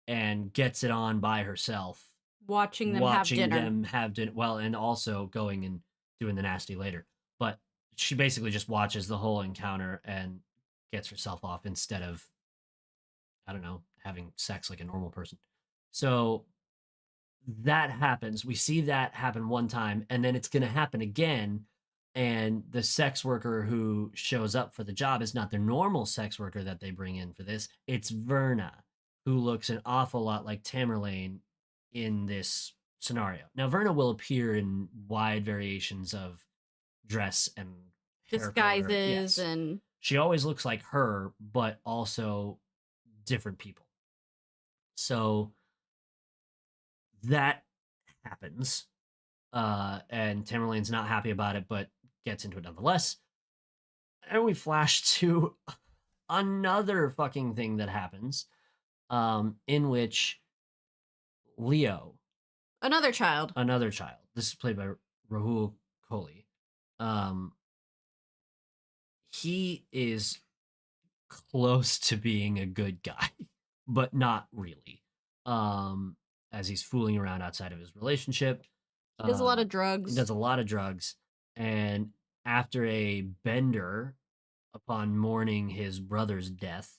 and gets it on by herself, Watching them have dinner. Well, and also going and doing the nasty later. But she basically just watches the whole encounter and gets herself off instead of, I don't know, having sex like a normal person. So that happens. We see that happen one time, and then it's going to happen again. And the sex worker who shows up for the job is not the normal sex worker that they bring in for this. It's Verna, who looks an awful lot like Tamerlane in this scenario. Now, Verna will appear in wide variations of dress and disguises, and she always looks like her, but also different people. So that happens, and Tamerlane's not happy about it, but gets into it nonetheless. And we flash to another fucking thing that happens, in which Leo, another child, this is played by Rahul Kohli, he is close to being a good guy, but not really. As he's fooling around outside of his relationship. He does a lot of drugs. He does a lot of drugs. And after a bender upon mourning his brother's death,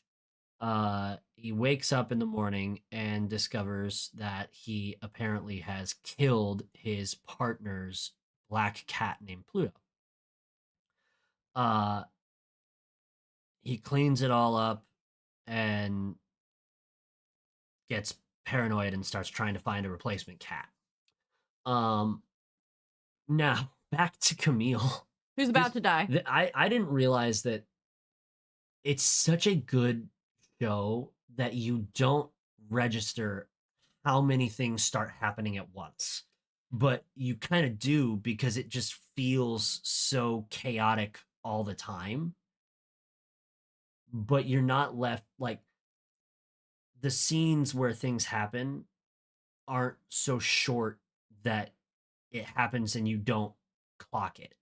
he wakes up in the morning and discovers that he apparently has killed his partner's black cat named Pluto. He cleans it all up and gets paranoid and starts trying to find a replacement cat. Now back to Camille, who's about to die. I didn't realize that it's such a good show that you don't register how many things start happening at once. But you kind of do because it just feels so chaotic all the time. But you're not left like the scenes where things happen aren't so short that it happens and you don't clock it.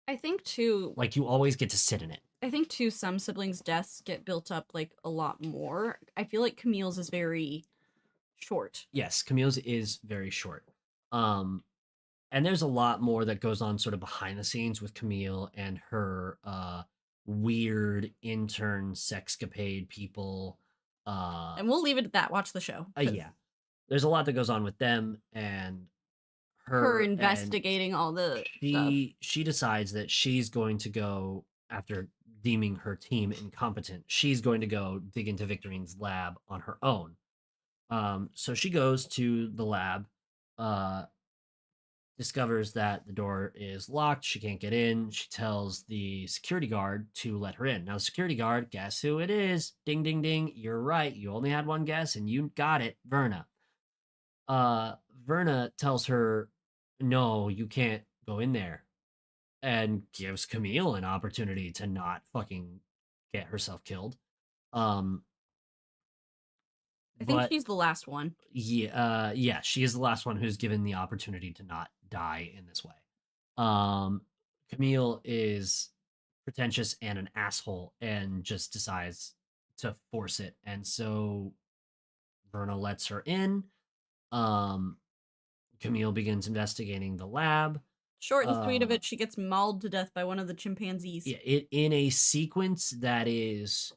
I think too. Like you always get to sit in it. I think too. Some siblings' deaths get built up like a lot more. I feel like Camille's is very short. Yes, Camille's is very short. Um, and there's a lot more that goes on sort of behind the scenes with Camille and her weird intern sexcapade people. And we'll leave it at that. Watch the show. Yeah, there's a lot that goes on with them and Her her and investigating all the stuff. she decides that she's going to go after deeming her team incompetent. She's going to go dig into Victorine's lab on her own. So she goes to the lab, uh, discovers that the door is locked. She can't get in. She tells the security guard to let her in. Now, the security guard, guess who it is? Ding, ding, ding. You're right. You only had one guess and you got it. Verna. Verna tells her, no, you can't go in there, and gives Camille an opportunity to not fucking get herself killed. I think But she's the last one. yeah, she is the last one who's given the opportunity to not die in this way. Camille is pretentious and an asshole and just decides to force it, and so Verna lets her in. Camille begins investigating the lab. Short and sweet of it, she gets mauled to death by one of the chimpanzees. Yeah, it in a sequence that is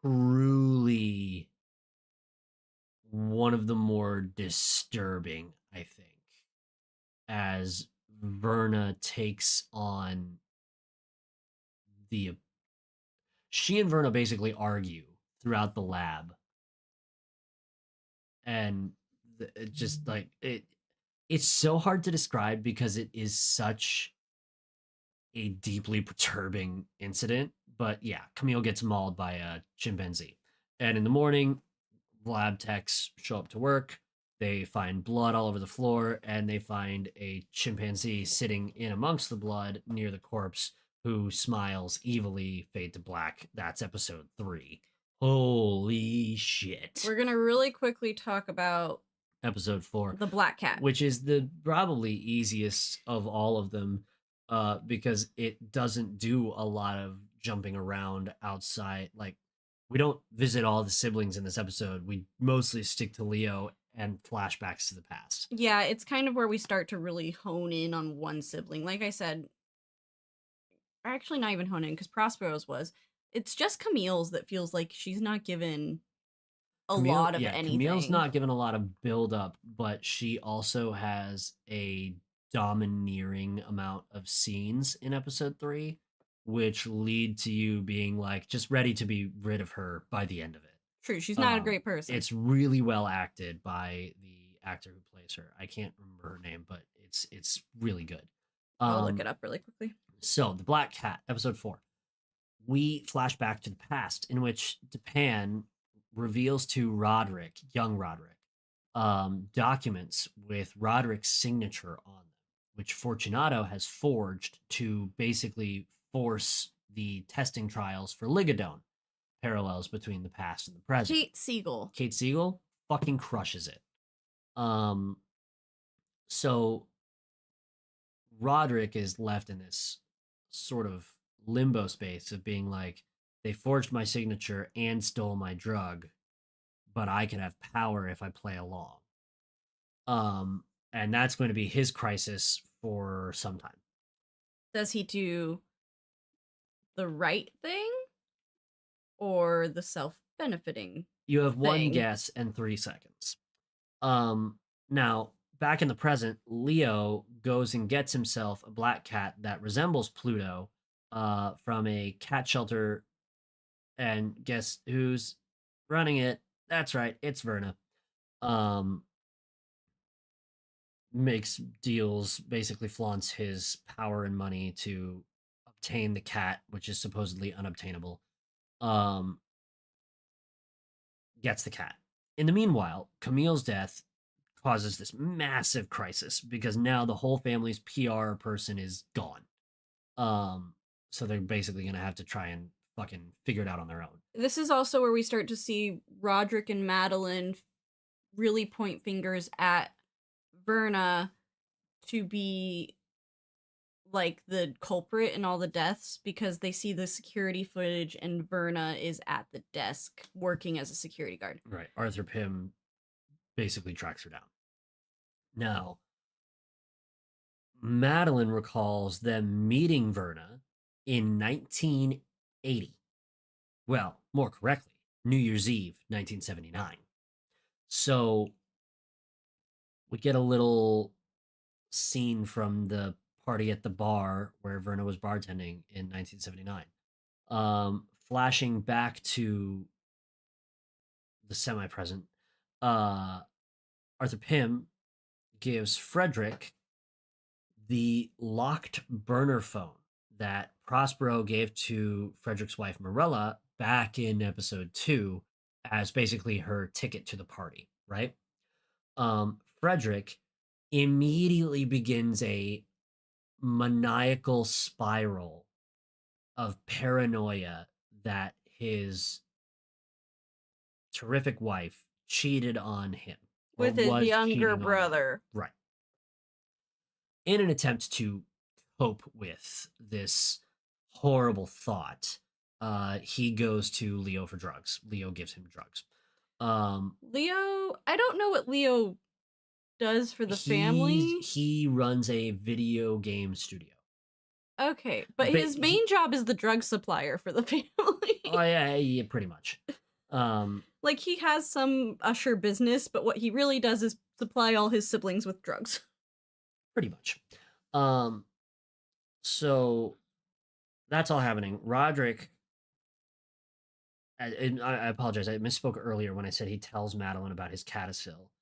truly one of the more disturbing, I think, as Verna takes on the. She and Verna basically argue throughout the lab, and it just like it. It's so hard to describe because it is such a deeply perturbing incident. But yeah, Camille gets mauled by a chimpanzee, and in the morning, lab techs show up to work. They find blood all over the floor, and they find a chimpanzee sitting in amongst the blood near the corpse who smiles evilly, fade to black. That's episode 3. Holy shit. We're gonna really quickly talk about episode 4, the black cat, which is the probably easiest of all of them, because it doesn't do a lot of jumping around outside. Like, we don't visit all the siblings in this episode. We mostly stick to Leo and flashbacks to the past. Yeah, it's kind of where we start to really hone in on one sibling. Like I said, actually not even hone in because Prospero's was. It's just Camille's that feels like she's not given a lot of anything. Camille's not given a lot of build up, but she also has a domineering amount of scenes in episode 3, which lead to you being like just ready to be rid of her by the end of it. True, she's not a great person. It's really well acted by the actor who plays her. I can't remember her name, but it's really good. I'll look it up really quickly. So, the Black Cat, episode 4. We flash back to the past, in which Depan reveals to Roderick, young Roderick, documents with Roderick's signature on them, which Fortunato has forged to basically force the testing trials for Ligadone. Parallels between the past and the present. Kate Siegel. Kate Siegel fucking crushes it. So Roderick is left in this sort of limbo space of being like, they forged my signature and stole my drug, but I can have power if I play along. And that's going to be his crisis for some time. Does he do the right thing or the self-benefiting? You have one guess and 3 seconds. Now, back in the present, Leo goes and gets himself a black cat that resembles Pluto from a cat shelter. And guess who's running it? That's right, it's Verna. Makes deals, basically flaunts his power and money to obtain the cat, which is supposedly unobtainable. Gets the cat. In the meanwhile, Camille's death causes this massive crisis because now the whole family's PR person is gone. Um, so they're basically gonna have to try and fucking figure it out on their own. This is also where we start to see Roderick and Madeline really point fingers at Verna to be like the culprit in all the deaths because they see the security footage and Verna is at the desk working as a security guard. Right. Arthur Pym basically tracks her down. Now, Madeline recalls them meeting Verna in 1980. Well, more correctly, New Year's Eve, 1979. So we get a little scene from the party at the bar where Verna was bartending in 1979. Flashing back to the semi-present, Arthur Pym gives Frederick the locked burner phone that Prospero gave to Frederick's wife Marilla back in episode 2 as basically her ticket to the party, right? Frederick immediately begins a maniacal spiral of paranoia that his terrific wife cheated on him or With his was younger cheating on him. brother. Right. In an attempt to cope with this horrible thought, he goes to Leo for drugs. Leo gives him drugs. Leo, I don't know what Leo does for the family. He runs a video game studio. Okay, but his main job is the drug supplier for the family. Oh yeah, pretty much. Like he has some Usher business, but what he really does is supply all his siblings with drugs. Pretty much. So that's all happening. Roderick, I apologize. I misspoke earlier when I said he tells Madeline about his codicil.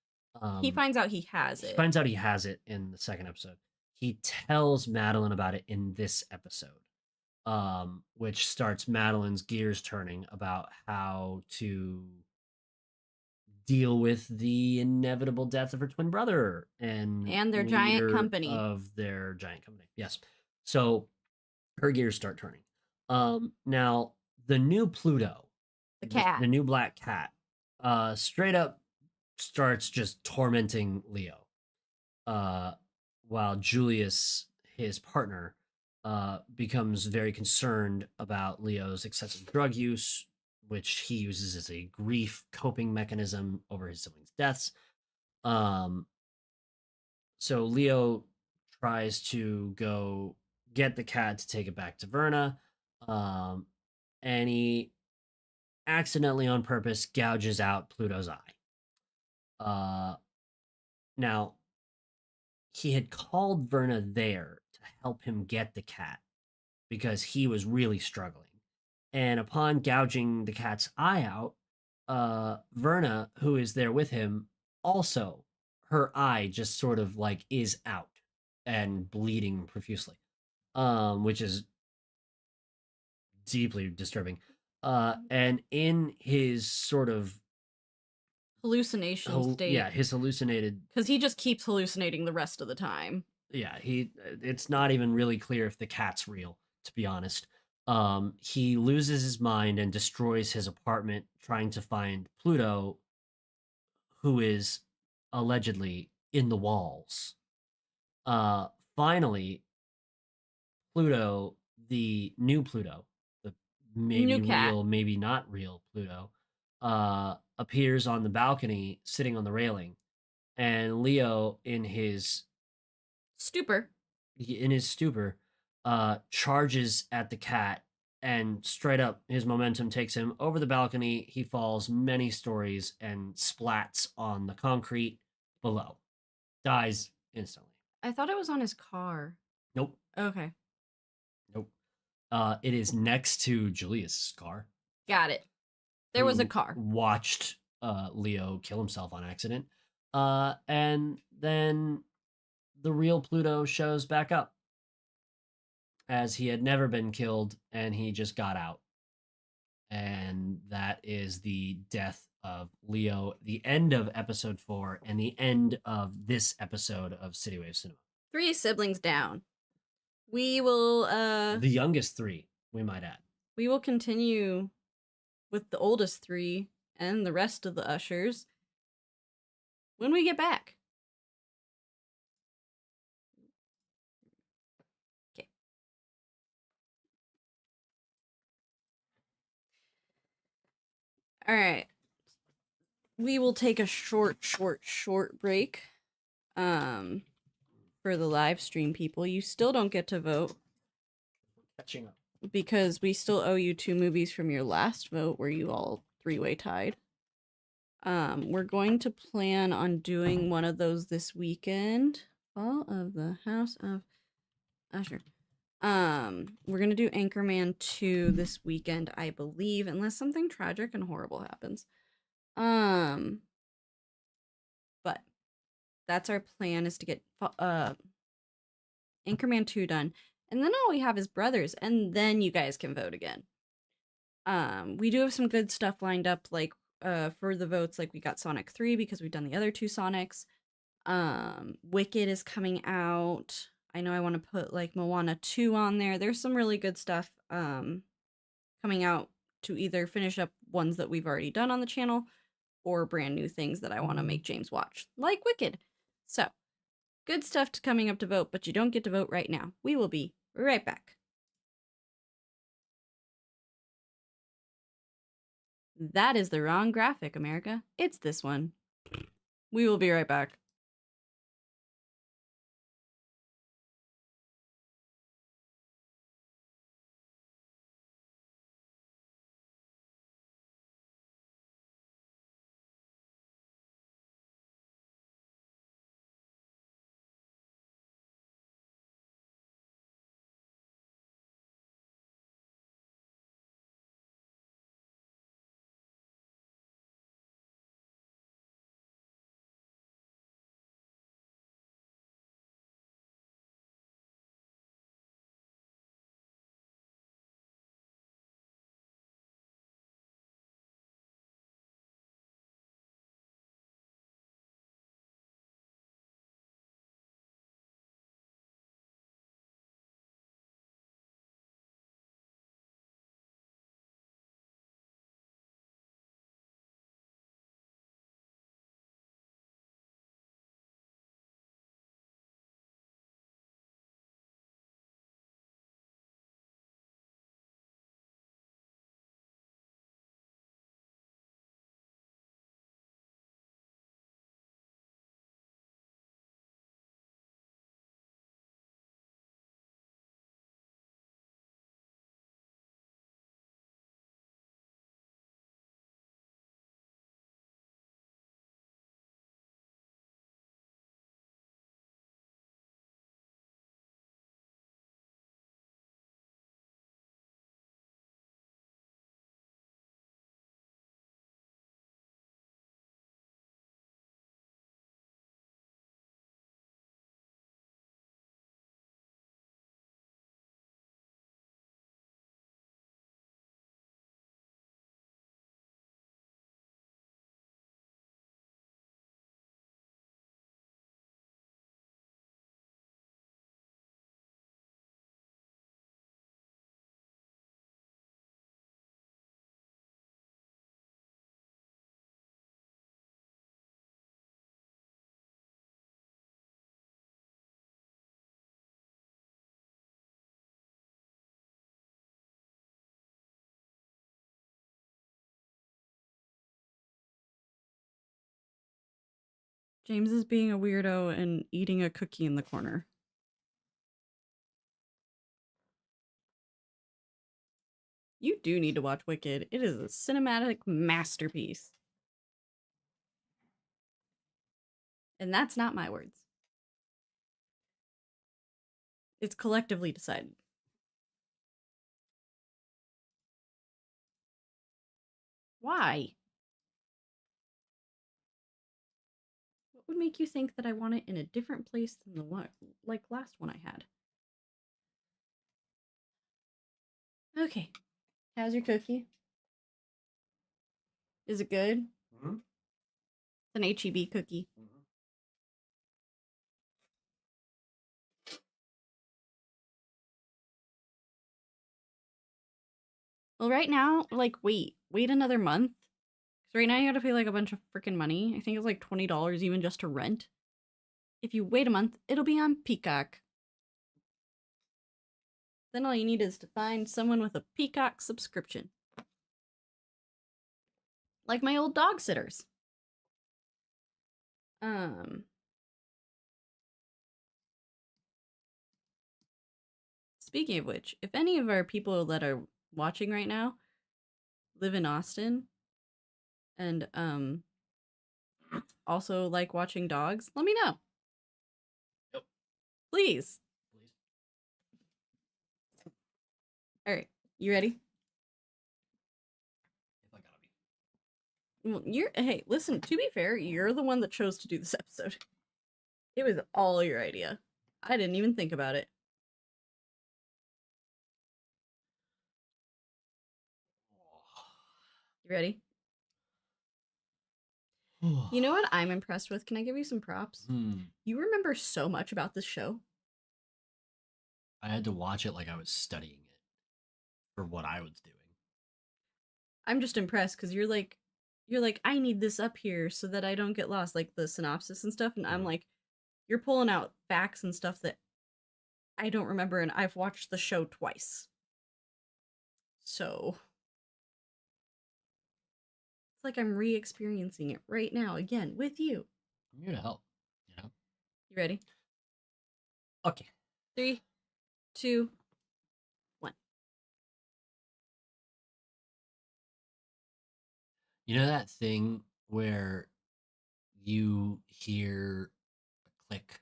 He finds out he has it. He finds out he has it in the second episode. He tells Madeline about it in this episode, which starts Madeline's gears turning about how to deal with the inevitable death of her twin brother and their giant company. Of their giant company. Yes. So her gears start turning. Now the new Pluto, the cat, the new black cat, straight up starts just tormenting Leo. While Julius, his partner, becomes very concerned about Leo's excessive drug use, which he uses as a grief coping mechanism over his siblings' deaths. So Leo tries to go get the cat to take it back to Verna, and he accidentally, on purpose, gouges out Pluto's eye. Now, he had called Verna there to help him get the cat because he was really struggling. And upon gouging the cat's eye out, Verna, who is there with him, also, her eye just sort of like is out and bleeding profusely, which is deeply disturbing. And in his sort of hallucination state. Yeah, his hallucinated... Because he just keeps hallucinating the rest of the time. Yeah, it's not even really clear if the cat's real, to be honest. He loses his mind and destroys his apartment trying to find Pluto, who is allegedly in the walls. Finally, Pluto, the new Pluto, the maybe real, maybe not real Pluto, appears on the balcony sitting on the railing, and Leo in his stupor charges at the cat, and straight up his momentum takes him over the balcony. He falls many stories and splats on the concrete below, dies instantly. I thought it was on his car. Nope. Okay. Nope. It is next to Julius's car. Got it. There was a car. Watched Leo kill himself on accident. And then the real Pluto shows back up as he had never been killed and he just got out. And that is the death of Leo, the end of episode 4, and the end of this episode of City Wave Cinema. 3 siblings down. We will The youngest 3, we might add. We will continue with the oldest 3 and the rest of the ushers when we get back. Okay. All right. We will take a short break. For the live stream people, you still don't get to vote. Catching up. Because we still owe you 2 movies from your last vote where you all 3-way tied. We're going to plan on doing one of those this weekend. Fall of the House of Usher. We're gonna do Anchorman 2 this weekend, I believe, unless something tragic and horrible happens. But that's our plan, is to get Anchorman 2 done. And then all we have is Brothers, and then you guys can vote again. We do have some good stuff lined up, like for the votes, like we got Sonic 3 because we've done the other 2 Sonics. Wicked is coming out. I know I want to put like Moana 2 on there. There's some really good stuff coming out to either finish up ones that we've already done on the channel or brand new things that I want to make James watch, like Wicked. So, good stuff coming up to vote, but you don't get to vote right now. We will be right back. That is the wrong graphic, America. It's this one. We will be right back. James is being a weirdo and eating a cookie in the corner. You do need to watch Wicked. It is a cinematic masterpiece. And that's not my words. It's collectively decided. Why? What would make you think that I want it in a different place than the one, like last one I had? Okay. How's your cookie? Is it good? An HEB cookie. Mhm. Well, right now, like, wait another month. Because right now you gotta pay like a bunch of freaking money. I think it's like $20 even just to rent. If you wait a month, it'll be on Peacock. Then all you need is to find someone with a Peacock subscription. Like my old dog sitters. Speaking of which, if any of our people that are watching right now live in Austin and also like watching dogs, let me know. Yep. Please. Please. All right, you ready? If I gotta be. Well, hey, listen, to be fair, you're the one that chose to do this episode. It was all your idea. I didn't even think about it. You ready? You know what I'm impressed with? Can I give you some props? You remember so much about this show. I had to watch it like I was studying it for what I was doing. I'm just impressed because you're like, I need this up here so that I don't get lost, like the synopsis and stuff. And I'm like, you're pulling out facts and stuff that I don't remember, and I've watched the show twice. So it's like I'm re-experiencing it right now again with you. I'm here to help, you know? You ready? Okay. 3, 2, 1. You know that thing where you hear a click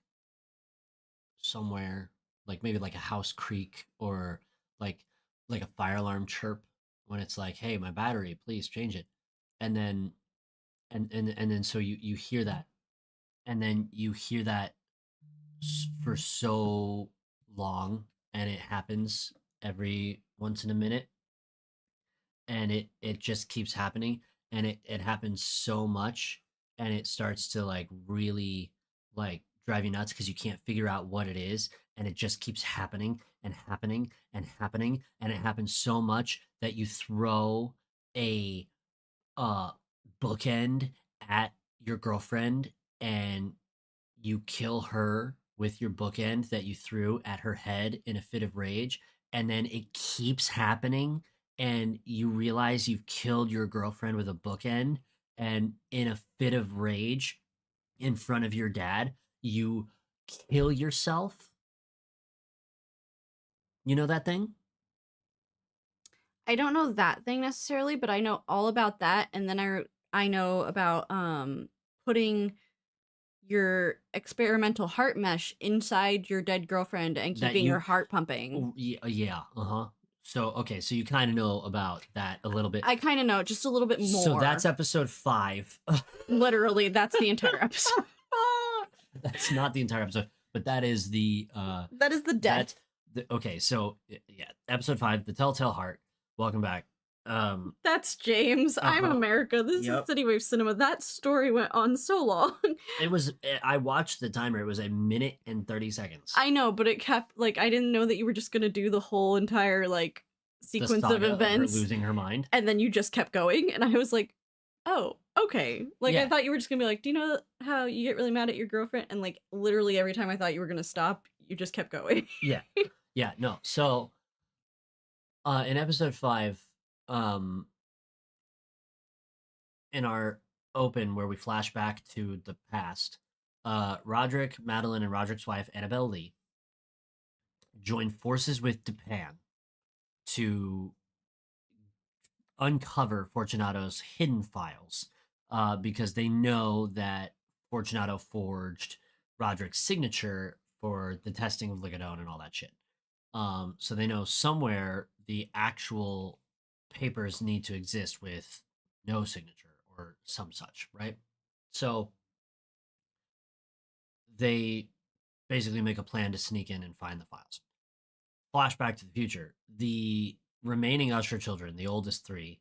somewhere, like maybe like a house creak or like a fire alarm chirp when it's like, "Hey, my battery, please change it." And then and then so you hear that, and then you hear that for so long, and it happens every once in a minute, and it just keeps happening, and it happens so much, and it starts to like really like drive you nuts because you can't figure out what it is, and it just keeps happening and happening and happening, and it happens so much that you throw a uh bookend at your girlfriend, and you kill her with your bookend that you threw at her head in a fit of rage, and then it keeps happening, and you realize you've killed your girlfriend with a bookend, and in a fit of rage in front of your dad you kill yourself. You know that thing? I don't know that thing necessarily, but I know all about that. And then I know about putting your experimental heart mesh inside your dead girlfriend and That keeping you her heart pumping. yeah, uh-huh. So okay, so you kind of know about that a little bit. I kind of know just a little bit more. So that's episode 5. Literally, that's the entire episode. That's not the entire episode, but that is the that is the death. okay, so yeah, episode 5, the Telltale Heart. Welcome back. That's James. I'm America. This is CityWavesCinema. That story went on so long. It was, I watched the timer. It was 1 minute and 30 seconds. I know, but it kept like, I didn't know that you were just gonna do the whole entire like sequence of events, of her losing her mind, and then you just kept going, and I was like, oh, okay. Like, I thought you were just gonna be like, do you know how you get really mad at your girlfriend? And like, literally every time I thought you were gonna stop, you just kept going. yeah, no. So, in episode 5, in our open where we flash back to the past, Roderick, Madeline, and Roderick's wife Annabelle Lee join forces with Dupin to uncover Fortunato's hidden files, because they know that Fortunato forged Roderick's signature for the testing of Ligadone and all that shit. So they know somewhere the actual papers need to exist with no signature or some such, right? So they basically make a plan to sneak in and find the files. Flashback to the future. The remaining Usher children, the oldest 3,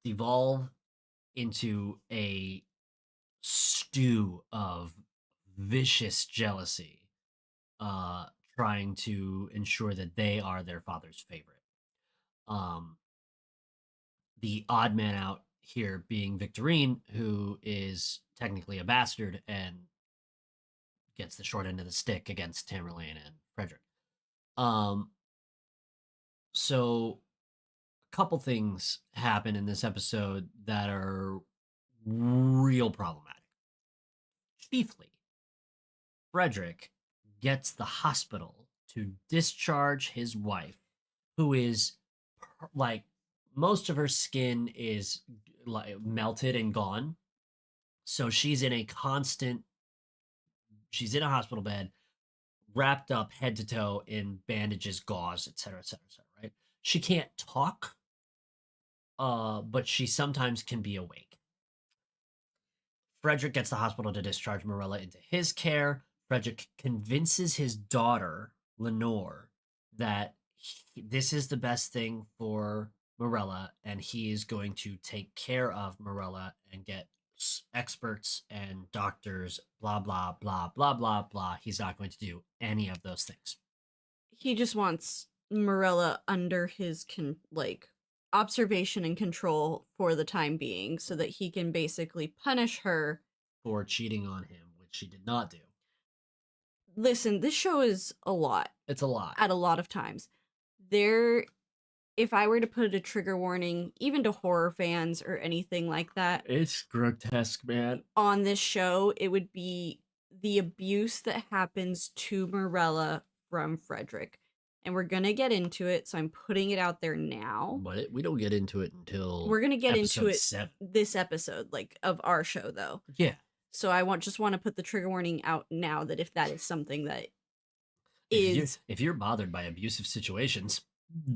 devolve into a stew of vicious jealousy, uh, trying to ensure that they are their father's favorite. Um, the odd man out here being Victorine, who is technically a bastard and gets the short end of the stick against Tamerlane and Frederick. Um, so a couple things happen in this episode that are real problematic. Chiefly, Frederick gets the hospital to discharge his wife, who is like most of her skin is like melted and gone. So she's in a hospital bed, wrapped up head to toe in bandages, gauze, etc., etc., etc. Right? She can't talk, but she sometimes can be awake. Frederick gets the hospital to discharge Morella into his care. Frederick convinces his daughter, Lenore, that this is the best thing for Morella, and he is going to take care of Morella and get experts and doctors, blah, blah, blah, blah, blah, blah. He's not going to do any of those things. He just wants Morella under his observation and control for the time being so that he can basically punish her for cheating on him, which she did not do. Listen, this show is a lot. It's a lot. At a lot of times. If I were to put a trigger warning, even to horror fans or anything like that, it's grotesque, man. On this show, it would be the abuse that happens to Morella from Frederick. And we're going to get into it, so I'm putting it out there now. But we don't get into it until we're going to get into it 7. This episode, like, of our show, though. Yeah. So I just want to put the trigger warning out now that if that is something that is... If you're bothered by abusive situations,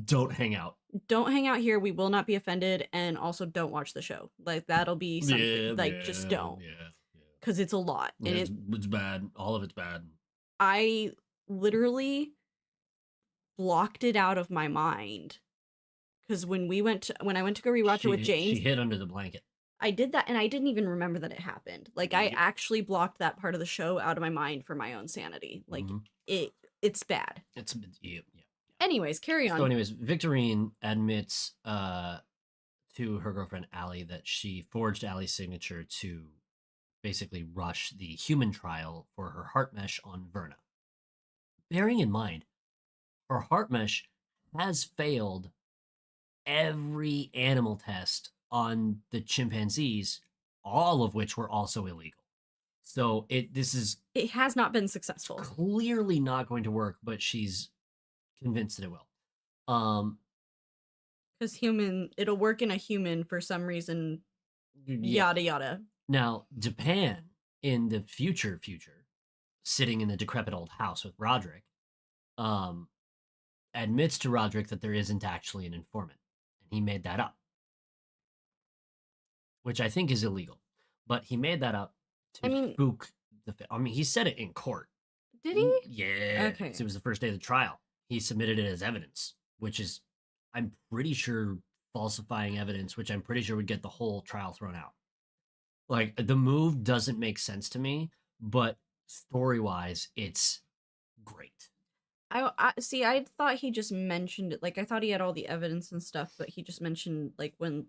don't hang out. Don't hang out here. We will not be offended, and also don't watch the show. Like, that'll be something, just don't. Yeah. Because it's a lot. Yeah, and it's bad. All of it's bad. I literally blocked it out of my mind. Because when I went to go rewatch it with James... She hid under the blanket. I did that, and I didn't even remember that it happened. Like, I actually blocked that part of the show out of my mind for my own sanity. Like, it's bad. Yeah. Anyways, carry on. So anyways, Victorine admits to her girlfriend Allie that she forged Allie's signature to basically rush the human trial for her heart mesh on Verna. Bearing in mind, her heart mesh has failed every animal test on the chimpanzees, all of which were also illegal. So it has not been successful. Clearly not going to work, but she's convinced that it will. Because it'll work in a human for some reason. Yada yada. Now, Japan in the future, sitting in the decrepit old house with Roderick, admits to Roderick that there isn't actually an informant, and he made that up, which I think is illegal. But he made that up to spook he said it in court. Did he? Yeah. Okay. It was the first day of the trial. He submitted it as evidence, which is, I'm pretty sure, falsifying evidence, which I'm pretty sure would get the whole trial thrown out. Like, the move doesn't make sense to me, but story-wise, it's great. I see. I thought he just mentioned it. Like, I thought he had all the evidence and stuff, but he just mentioned, like, when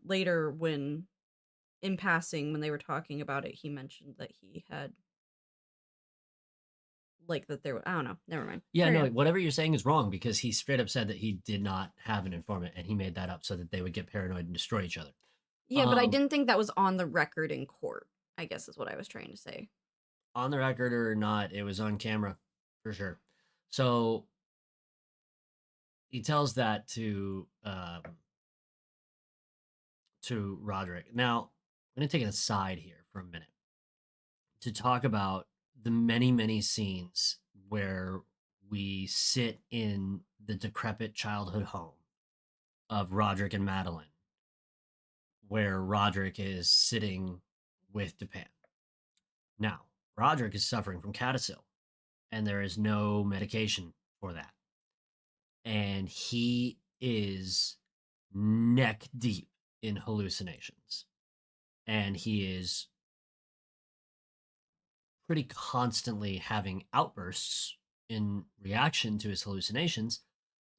in passing, when they were talking about it, he mentioned that he had, like, that there. I don't know. Never mind. Yeah, no, whatever you're saying is wrong, because he straight up said that he did not have an informant, and he made that up so that they would get paranoid and destroy each other. Yeah, but I didn't think that was on the record in court, I guess is what I was trying to say. On the record or not, it was on camera, for sure. So he tells that to Roderick. Now, I'm going to take an aside here for a minute to talk about the many, many scenes where we sit in the decrepit childhood home of Roderick and Madeline, where Roderick is sitting with Dupin. Now, Roderick is suffering from CADASIL, and there is no medication for that. And he is neck deep in hallucinations. And he is pretty constantly having outbursts in reaction to his hallucinations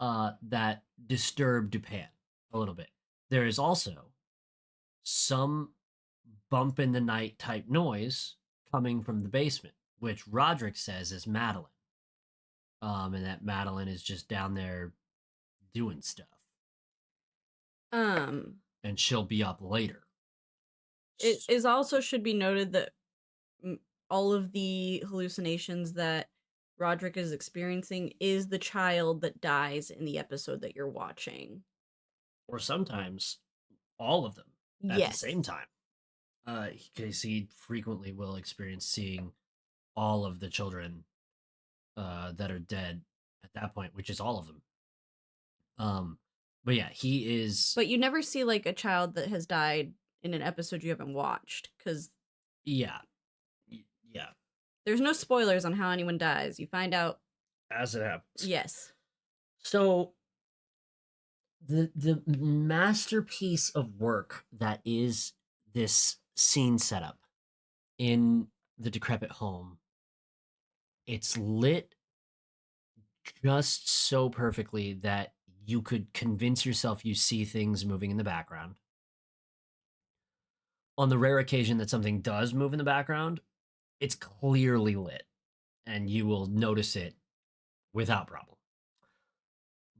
that disturb Dupin a little bit. There is also some bump in the night type noise coming from the basement, which Roderick says is Madeline. And that Madeline is just down there doing stuff, Um, and she'll be up later. it is also should be noted that all of the hallucinations that Roderick is experiencing is the child that dies in the episode that you're watching. Or sometimes all of them at the Yes. same time. Because he frequently will experience seeing all of the children that are dead at that point, which is all of them. But yeah, he is. But you never see like a child that has died in an episode you haven't watched, because Yeah, yeah. there's no spoilers on how anyone dies. You find out As it happens. Yes. So the masterpiece of work that is this scene setup in the decrepit home, it's lit just so perfectly that you could convince yourself you see things moving in the background. On the rare occasion that something does move in the background, it's clearly lit and you will notice it without problem.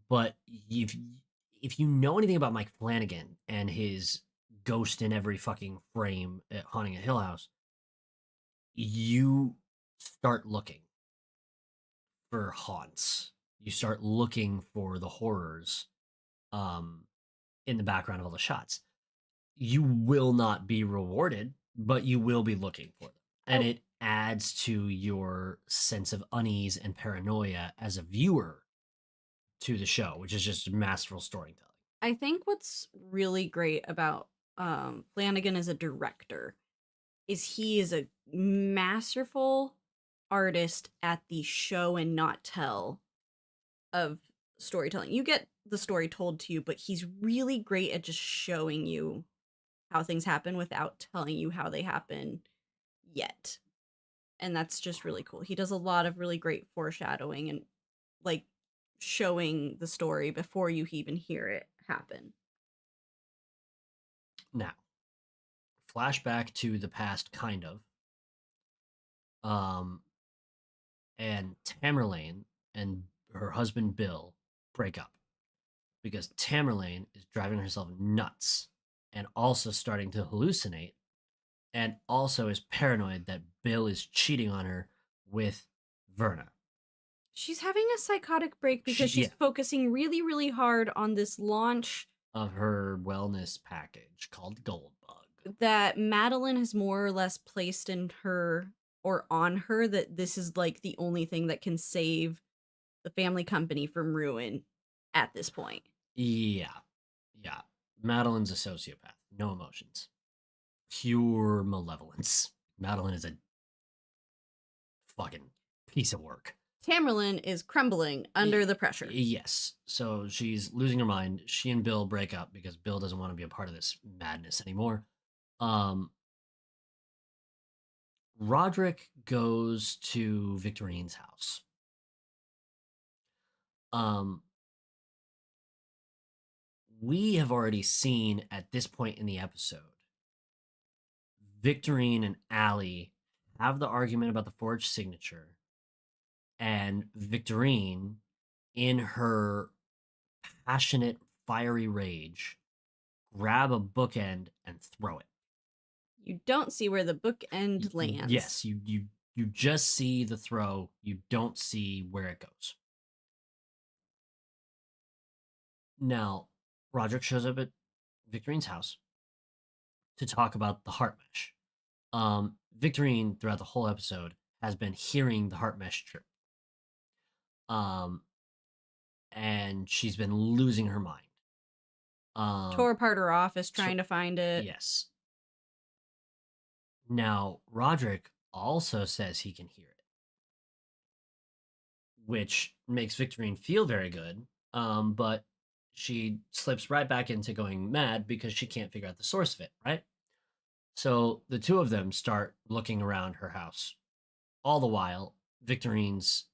But if you know anything about Mike Flanagan and his ghost in every fucking frame at Haunting a Hill House, you start looking for haunts. You start looking for the horrors in the background of all the shots. You will not be rewarded, but you will be looking for them. And it adds to your sense of unease and paranoia as a viewer to the show, which is just masterful storytelling. I think what's really great about Flanagan as a director is he is a masterful artist at the show and not tell of storytelling. You get the story told to you, but he's really great at just showing you how things happen without telling you how they happen yet. And that's just really cool. He does a lot of really great foreshadowing and like showing the story before you even hear it happen. Now, flashback to the past, kind of. And Tamerlane and her husband Bill break up because Tamerlane is driving herself nuts and also starting to hallucinate, and also is paranoid that Bill is cheating on her with Verna. She's having a psychotic break because she's focusing really, really hard on this launch of her wellness package called Goldbug that Madeline has more or less placed in her or on her, that this is like the only thing that can save the family company from ruin at this point. Yeah. Madeline's a sociopath. No emotions. Pure malevolence. Madeline is a fucking piece of work. Tamerlane is crumbling under the pressure. Yes. So she's losing her mind. She and Bill break up because Bill doesn't want to be a part of this madness anymore. Roderick goes to Victorine's house. We have already seen at this point in the episode Victorine and Allie have the argument about the forged signature, and Victorine, in her passionate, fiery rage, grab a bookend and throw it. You don't see where the bookend lands. Yes, you just see the throw. You don't see where it goes. Now, Roderick shows up at Victorine's house to talk about the heart mesh. Victorine, throughout the whole episode, has been hearing the heart mesh trip. And she's been losing her mind. Tore apart her office trying to find it. Yes. Now, Roderick also says he can hear it, which makes Victorine feel very good. But she slips right back into going mad because she can't figure out the source of it, right? So the two of them start looking around her house all the while, Victorine's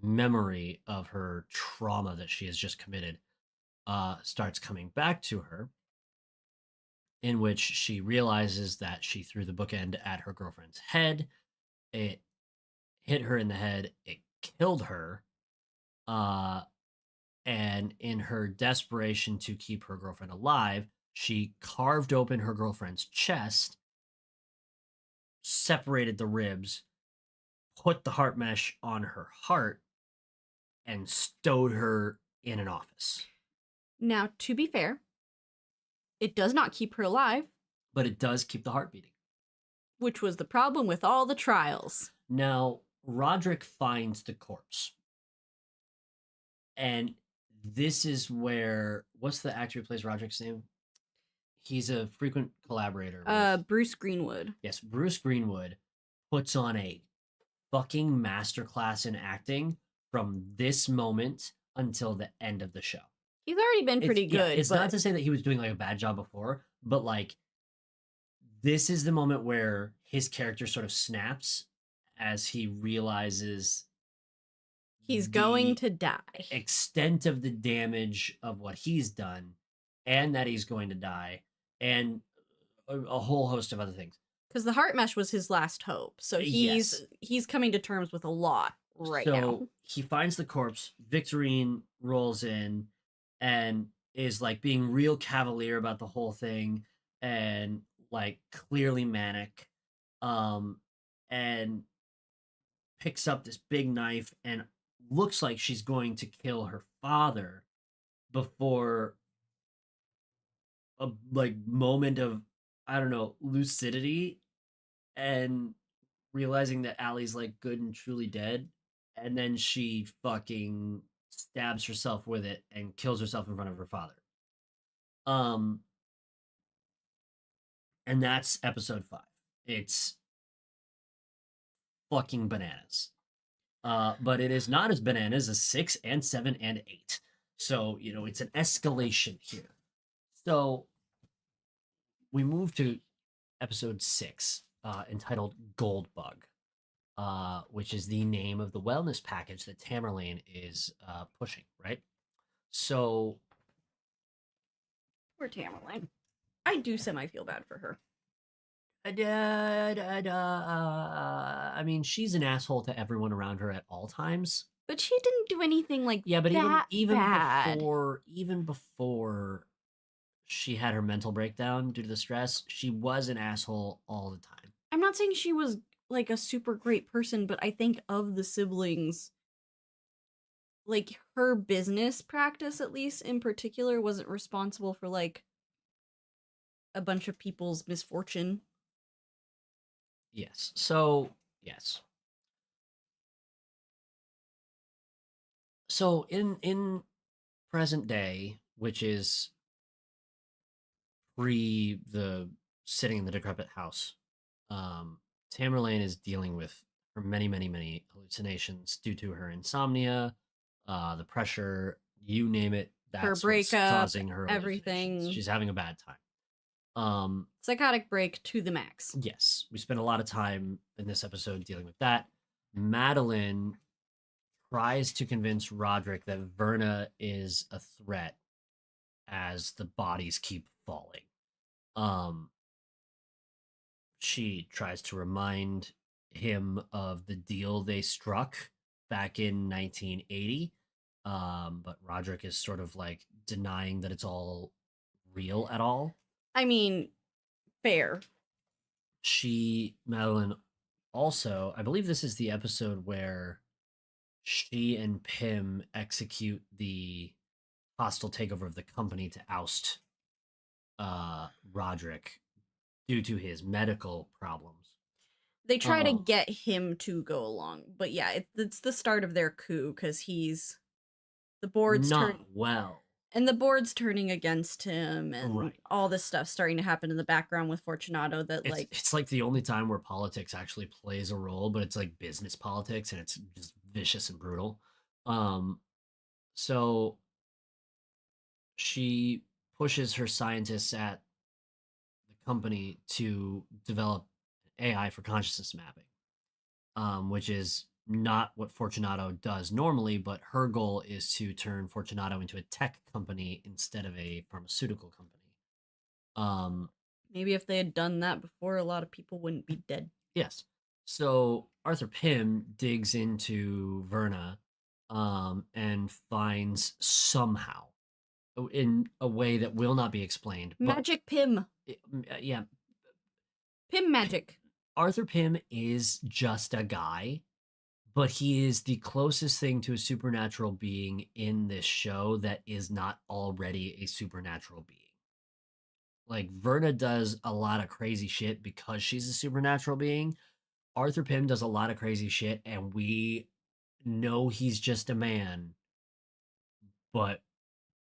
memory of her trauma that she has just committed starts coming back to her, in which she realizes that she threw the bookend at her girlfriend's head. It hit her in the head. It killed her. Uh, and in her desperation to keep her girlfriend alive, she carved open her girlfriend's chest, separated the ribs, put the heart mesh on her heart, and stowed her in an office. Now, to be fair, it does not keep her alive, But it does keep the heart beating. which was the problem with all the trials. Now, Roderick finds the corpse. And this is where, what's the actor who plays Roderick's name? He's a frequent collaborator with, Bruce Greenwood. yes, Bruce Greenwood puts on a fucking masterclass in acting from this moment until the end of the show. He's already been pretty good. Yeah, it's but not to say that he was doing like a bad job before, but like this is the moment where his character sort of snaps as he realizes he's the going to die. extent of the damage of what he's done and that he's going to die and a whole host of other things. Because the heart mesh was his last hope. So he's coming to terms with a lot right now. So he finds the corpse. Victorine rolls in and is like being real cavalier about the whole thing and like clearly manic. And picks up this big knife and looks like she's going to kill her father before a like moment of, I don't know, lucidity and realizing that Allie's like good and truly dead, and then she fucking stabs herself with it and kills herself in front of her father. Um, and that's episode 5. It's fucking bananas. But it is not as bananas as 6 and 7 and 8. So, you know, it's an escalation here. So we move to episode 6, entitled Goldbug, which is the name of the wellness package that Tamerlane is pushing, right? So, Poor Tamerlane. I do semi feel bad for her. I mean, she's an asshole to everyone around her at all times. But she didn't do anything like Yeah, but that even bad. before she had her mental breakdown due to the stress, she was an asshole all the time. I'm not saying she was like a super great person, but I think of the siblings, like her business practice, at least in particular, wasn't responsible for like a bunch of people's misfortune. Yes. So, yes. So in present day, which is pre the sitting in the decrepit house, Tamerlane is dealing with her many hallucinations due to her insomnia, the pressure, you name it. That's Her what's breakup, causing her everything. hallucinations. She's having a bad time. Psychotic break to the max. Yes, we spent a lot of time in this episode dealing with that. Madeline tries to convince Roderick that Verna is a threat as the bodies keep falling. She tries to remind him of the deal they struck back in 1980. But Roderick is sort of like denying that it's all real at all. I mean, fair. Madeline, also, I believe this is the episode where she and Pym execute the hostile takeover of the company to oust Roderick due to his medical problems. They try to get him to go along, but yeah, it's the start of their coup because the board's not well, and the board's turning against him, and right. all this stuff starting to happen in the background with Fortunato. That it's like the only time where politics actually plays a role, but it's like business politics, and it's just vicious and brutal. So she pushes her scientists at the company to develop AI for consciousness mapping. which is not what Fortunato does normally, but her goal is to turn Fortunato into a tech company instead of a pharmaceutical company. Um, Maybe if they had done that before, a lot of people wouldn't be dead. yes. So Arthur Pym digs into Verna and finds somehow, in a way that will not be explained, but Magic Pym. yeah, Pym magic. Arthur Pym is just a guy, but he is the closest thing to a supernatural being in this show that is not already a supernatural being. Like Verna does a lot of crazy shit because she's a supernatural being. Arthur Pym does a lot of crazy shit, and we know he's just a man, but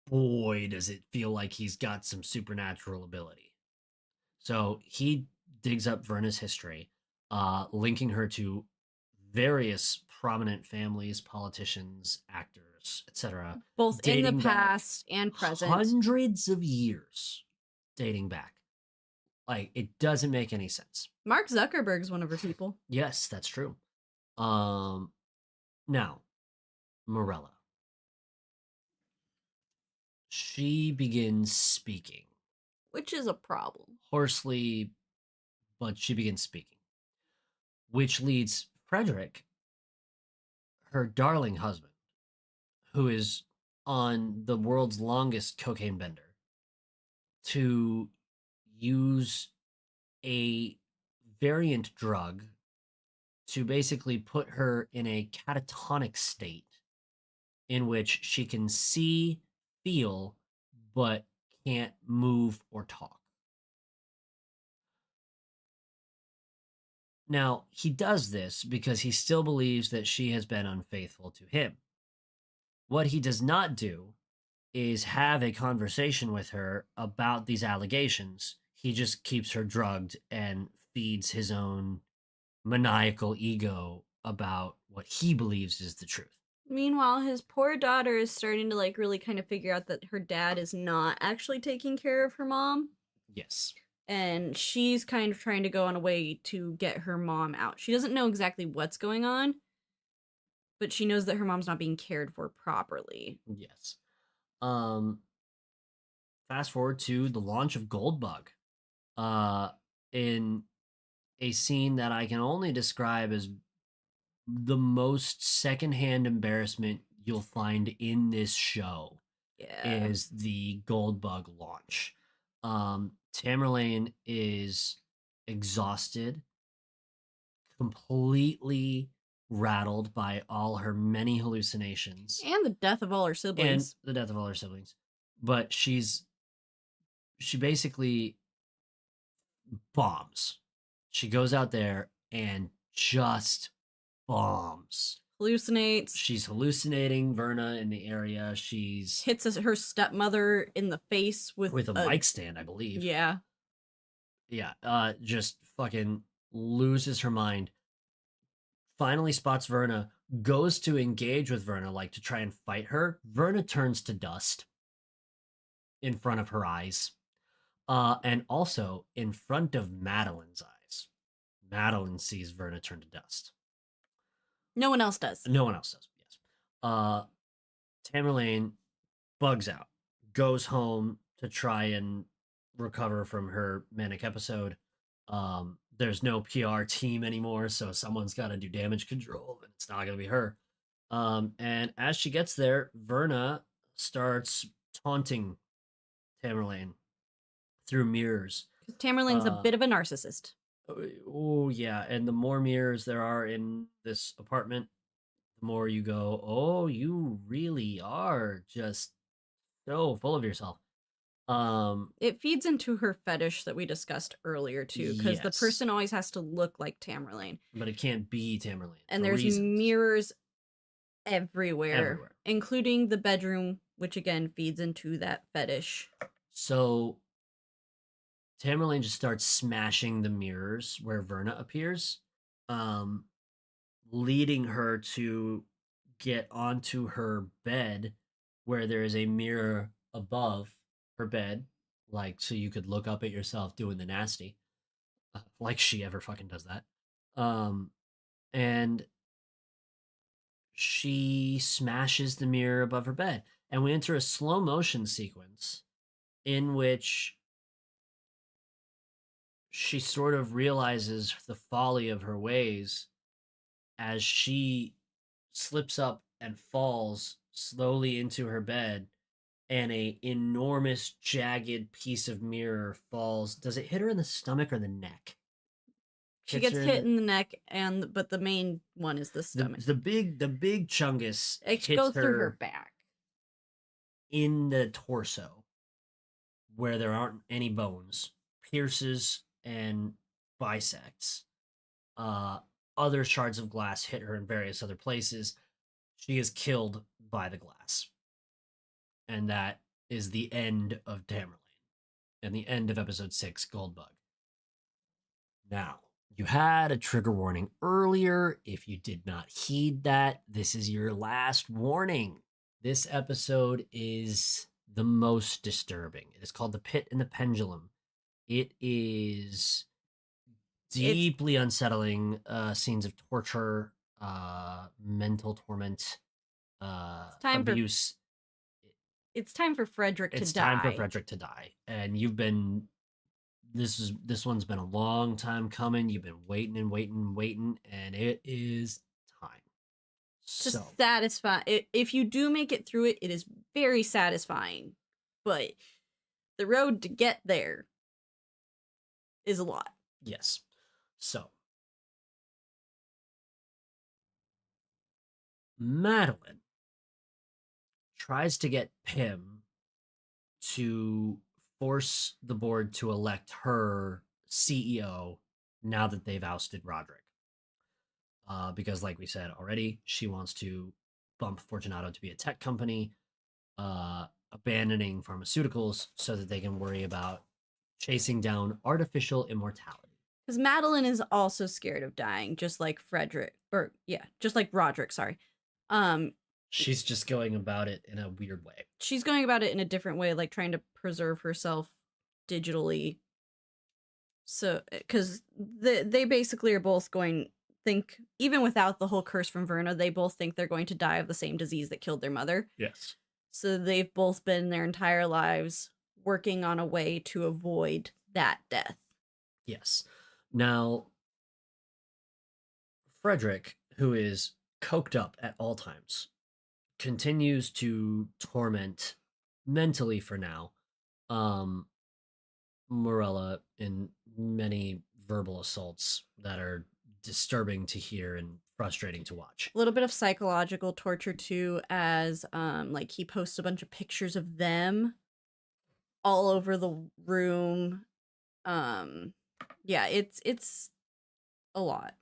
boy, does it feel like he's got some supernatural ability. So he digs up Verna's history, linking her to various prominent families, politicians, actors, etc., Both in the dating back past and present. hundreds of years, dating back. Like it doesn't make any sense. Mark Zuckerberg's one of her people. Yes, that's true. Now, Morella. She begins speaking. Which is a problem. Hoarsely, but she begins speaking. Which leads Frederick, her darling husband, who is on the world's longest cocaine bender, to use a variant drug to basically put her in a catatonic state in which she can see, feel, but can't move or talk. Now, he does this because he still believes that she has been unfaithful to him. What he does not do is have a conversation with her about these allegations. He just keeps her drugged and feeds his own maniacal ego about what he believes is the truth. Meanwhile, his poor daughter is starting to like really kind of figure out that her dad is not actually taking care of her mom. Yes. And she's kind of trying to go on a way to get her mom out. She doesn't know exactly what's going on, but she knows that her mom's not being cared for properly. Yes. Fast forward to the launch of Goldbug. In a scene that I can only describe as the most secondhand embarrassment you'll find in this show Yeah. is the Goldbug launch. Tamerlane is exhausted, completely rattled by all her many hallucinations And the death of all her siblings. and the death of all her siblings. But she basically bombs. She goes out there and just bombs. Hallucinates. She's hallucinating Verna in the area. She's hits her stepmother in the face with a mic stand, I believe. Yeah. Yeah. Just fucking loses her mind. Finally spots Verna, goes to engage with Verna, like to try and fight her. Verna turns to dust in front of her eyes. And also in front of Madeline's eyes. Madeline sees Verna turn to dust. No one else does. No one else does, yes. Tamerlane bugs out, goes home to try and recover from her manic episode. There's no PR team anymore, so someone's got to do damage control, and it's not going to be her. And as she gets there, Verna starts taunting Tamerlane through mirrors. Tamerlane's a bit of a narcissist. Oh, yeah. And the more mirrors there are in this apartment, the more you go, oh, you really are just so full of yourself. It feeds into her fetish that we discussed earlier too, because the person always has to look like Tamerlane. But it can't be Tamerlane. And there's mirrors everywhere, including the bedroom, which again feeds into that fetish. So Tamerlane just starts smashing the mirrors where Verna appears, leading her to get onto her bed where there is a mirror above her bed, like so you could look up at yourself doing the nasty, like she ever fucking does that. and she smashes the mirror above her bed. And we enter a slow motion sequence in which she sort of realizes the folly of her ways as she slips up and falls slowly into her bed, and a enormous jagged piece of mirror falls. Does it hit her in the stomach or the neck? She Hits gets her in hit in the neck, but the main one is the stomach. the big chungus It hits goes through her her back. in the torso where there aren't any bones, pierces and bisects. Uh, Other shards of glass hit her in various other places. She is killed by the glass. And that is the end of Tamerlane and the end of episode 6, Goldbug. Now, you had a trigger warning earlier. If you did not heed that, this is your last warning. This episode is the most disturbing. It is called The Pit and the Pendulum. It is deeply unsettling scenes of torture, mental torment, abuse. It's time for Frederick to die. It's time for Frederick to die. And this one's been a long time coming. You've been waiting and waiting and waiting, and it is time. Just satisfying. If you do make it through it, it is very satisfying. But the road to get there is a lot. Yes. So Madeline tries to get Pym to force the board to elect her CEO now that they've ousted Roderick. Because, like we said already, she wants to bump Fortunato to be a tech company, abandoning pharmaceuticals so that they can worry about chasing down artificial immortality. Because Madeline is also scared of dying, just like just like Roderick, sorry. She's just going about it in a weird way. She's going about it in a different way, like trying to preserve herself digitally. So, because they basically are both even without the whole curse from Verna, they both think they're going to die of the same disease that killed their mother. Yes. So they've both been their entire lives working on a way to avoid that death. Yes. Now, Frederick, who is coked up at all times, continues to torment mentally for now Morella in many verbal assaults that are disturbing to hear and frustrating to watch. A little bit of psychological torture too, as like he posts a bunch of pictures of them all over the room. Yeah, it's a lot.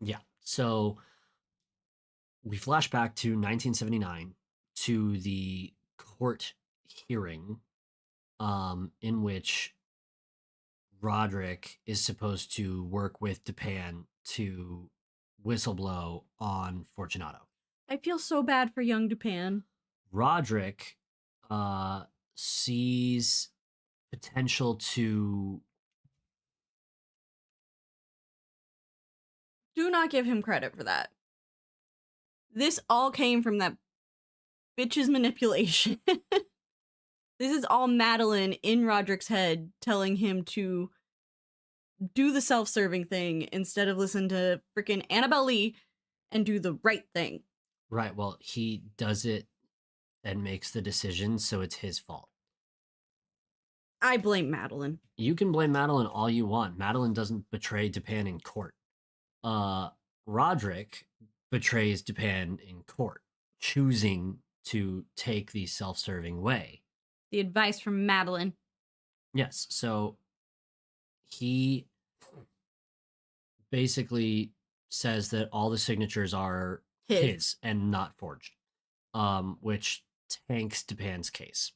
Yeah. So we flash back to 1979 to the court hearing in which Roderick is supposed to work with Dupin to whistleblow on Fortunato. I feel so bad for young Dupin. Roderick sees potential to... Do not give him credit for that. This all came from that bitch's manipulation. This is all Madeline in Roderick's head telling him to do the self-serving thing instead of listen to freaking Annabelle Lee and do the right thing. Right, well, he does it and makes the decision, so it's his fault. I blame Madeline. You can blame Madeline all you want. Madeline doesn't betray Dupin in court. Roderick betrays Dupin in court, choosing to take the self-serving way. The advice from Madeline. Yes, so he basically says that all the signatures are his and not forged, which tanks Dupin's case.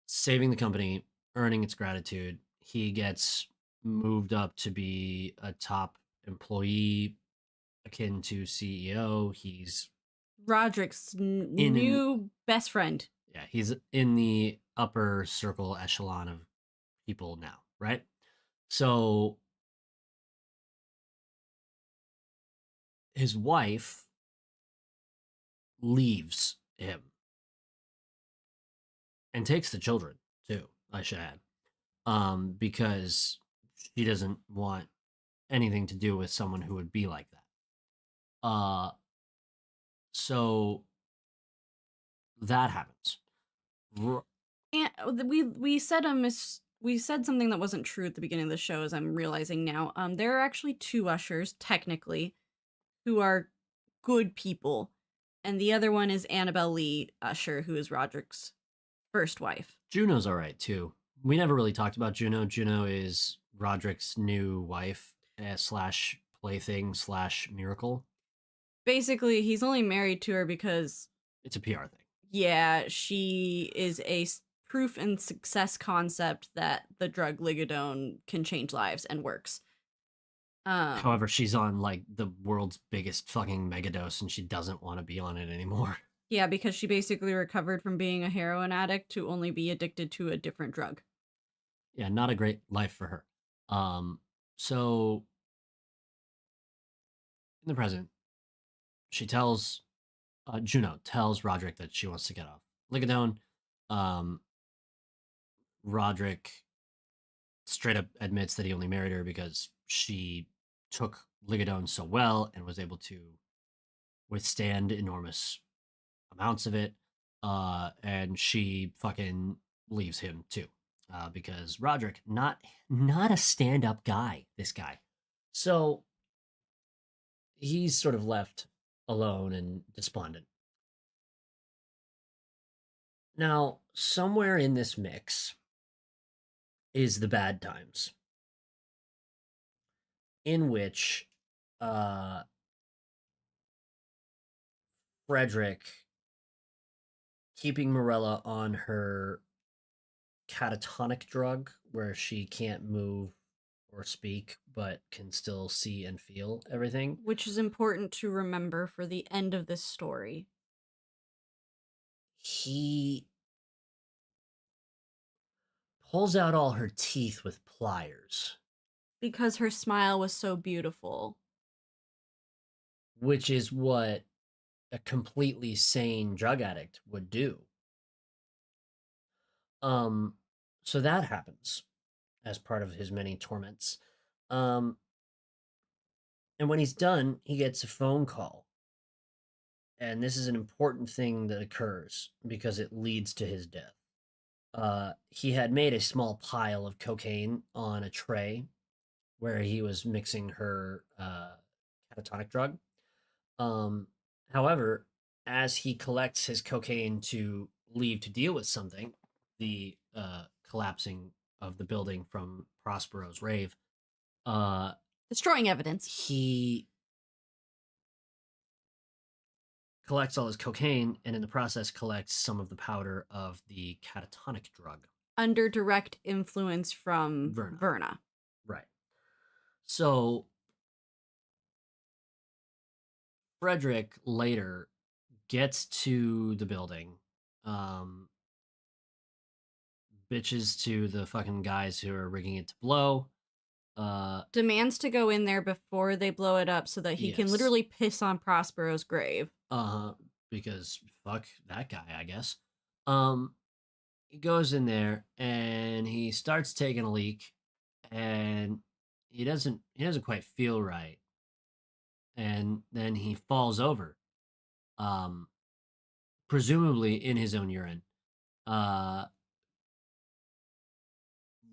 Saving the company, earning its gratitude, he gets moved up to be a top employee akin to CEO. He's Roderick's new best friend. Yeah, he's in the upper circle echelon of people now, right? So his wife leaves him and takes the children too, I should add, because she doesn't want anything to do with someone who would be like that. So that happens. And we said something that wasn't true at the beginning of the show, as I'm realizing now. There are actually two ushers, technically, who are good people, and the other one is Annabelle Lee Usher, who is Roderick's first wife. Juno's all right too. We never really talked about Juno. Juno is Roderick's new wife slash plaything slash miracle. Basically, he's only married to her because it's a PR thing. Yeah, she is a proof and success concept that the drug Ligadone can change lives and works. However, she's on like the world's biggest fucking megadose and she doesn't want to be on it anymore. Yeah, because she basically recovered from being a heroin addict to only be addicted to a different drug. Yeah, not a great life for her. So in the present, she tells Juno tells Roderick that she wants to get off Ligadone. Roderick straight up admits that he only married her because she took Ligadone so well and was able to withstand enormous amounts of it. And she fucking leaves him too. Because Roderick, not a stand-up guy, this guy. So he's sort of left alone and despondent. Now, somewhere in this mix is the bad times, in which Frederick, keeping Morella on her catatonic drug, where she can't move or speak, but can still see and feel everything. Which is important to remember for the end of this story. He pulls out all her teeth with pliers. Because her smile was so beautiful. Which is what a completely sane drug addict would do. So that happens as part of his many torments. And when he's done, he gets a phone call. And this is an important thing that occurs because it leads to his death. He had made a small pile of cocaine on a tray where he was mixing her catatonic drug. However, as he collects his cocaine to leave to deal with something, the collapsing of the building from Prospero's rave, destroying evidence, he collects all his cocaine and in the process collects some of the powder of the catatonic drug. Under direct influence from Verna. Right. So Frederick later gets to the building, bitches to the fucking guys who are rigging it to blow. Demands to go in there before they blow it up so that he can literally piss on Prospero's grave. Because fuck that guy, I guess. He goes in there and he starts taking a leak and he doesn't quite feel right. And then he falls over. Presumably in his own urine.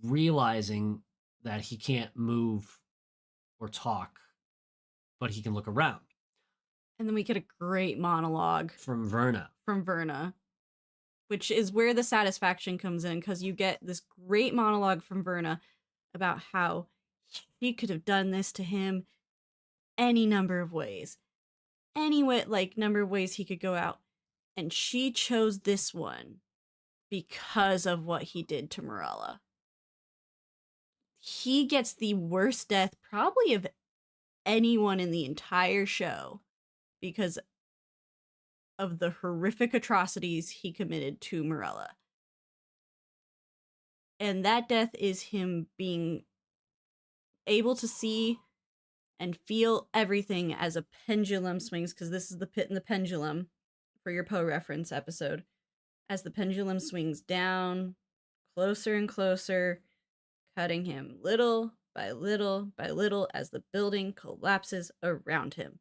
Realizing that he can't move or talk, but he can look around. And then we get a great monologue from Verna. Which is where the satisfaction comes in, because you get this great monologue from Verna about how she could have done this to him any number of ways. Any way, like, number of ways he could go out. And she chose this one because of what he did to Morella. He gets the worst death probably of anyone in the entire show because of the horrific atrocities he committed to Morella. And that death is him being able to see and feel everything as a pendulum swings, because this is the pit and the pendulum for your Poe reference episode. As the pendulum swings down, closer and closer, cutting him little by little by little as the building collapses around him.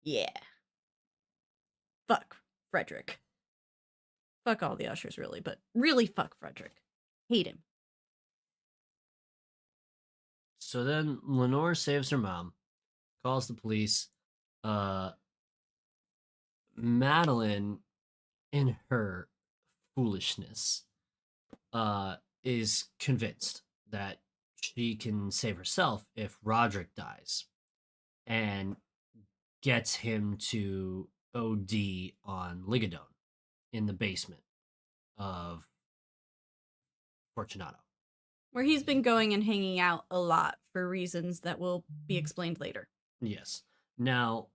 Yeah. Fuck Frederick. Fuck all the Ushers, really, but really fuck Frederick. Hate him. So then Lenore saves her mom, calls the police. Uh, Madeline, in her foolishness, uh, is convinced that she can save herself if Roderick dies, and gets him to OD on Ligadone in the basement of Fortunato. Where he's been going and hanging out a lot for reasons that will be explained later. Yes. Now,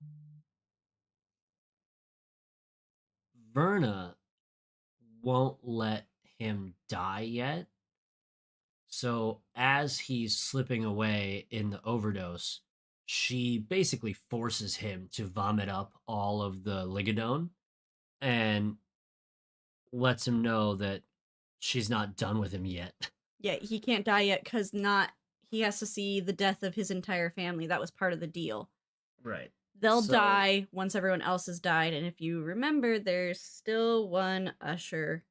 Verna won't let him die yet. So, as he's slipping away in the overdose, she basically forces him to vomit up all of the Ligadone and lets him know that she's not done with him yet. Yeah, he can't die yet because he has to see the death of his entire family. That was part of the deal. Right. They'll So- die once everyone else has died, and if you remember, there's still one Usher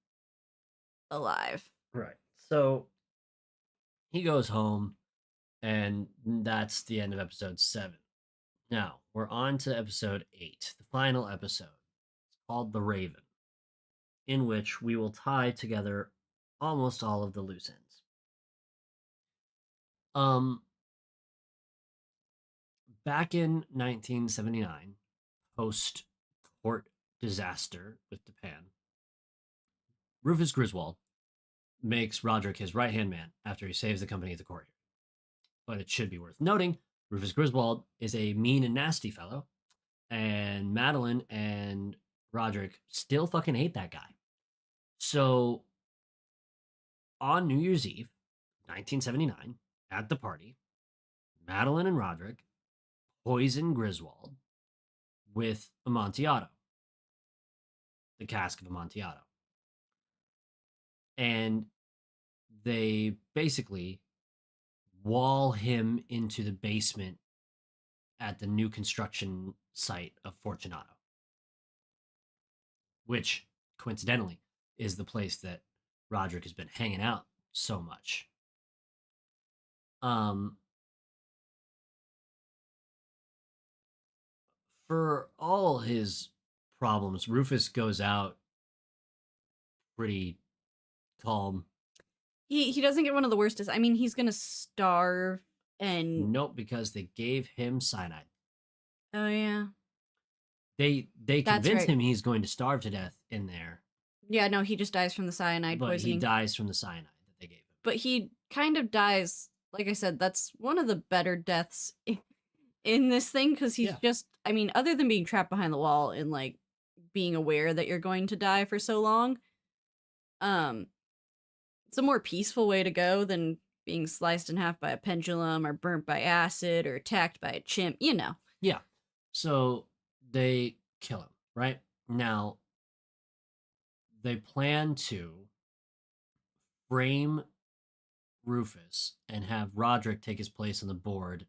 alive. Right. So he goes home, and that's the end of episode 7. Now, we're on to episode 8, the final episode. It's called The Raven, in which we will tie together almost all of the loose ends. Back in 1979, post court disaster with Japan, Rufus Griswold makes Roderick his right hand man after he saves the company at the court. But it should be worth noting, Rufus Griswold is a mean and nasty fellow, and Madeline and Roderick still fucking hate that guy. So on New Year's Eve, 1979, at the party, Madeline and Roderick poison Griswold with Amontillado, the cask of Amontillado. And they basically wall him into the basement at the new construction site of Fortunato, which coincidentally is the place that Roderick has been hanging out so much. For all his problems, Rufus goes out pretty calm. He doesn't get one of the worst. I mean, he's gonna starve and Nope, because they gave him cyanide. oh yeah, They That's convince right. him he's going to starve to death in there, yeah. No, he just dies from the cyanide but poisoning. he dies from the cyanide that they gave him. But he kind of dies. Like I said, that's one of the better deaths in this thing because he's Yeah. just. I mean, other than being trapped behind the wall and like being aware that you're going to die for so long, it's a more peaceful way to go than being sliced in half by a pendulum or burnt by acid or attacked by a chimp. You know. Yeah. So they kill him, right? Now, they plan to frame Rufus and have Roderick take his place on the board,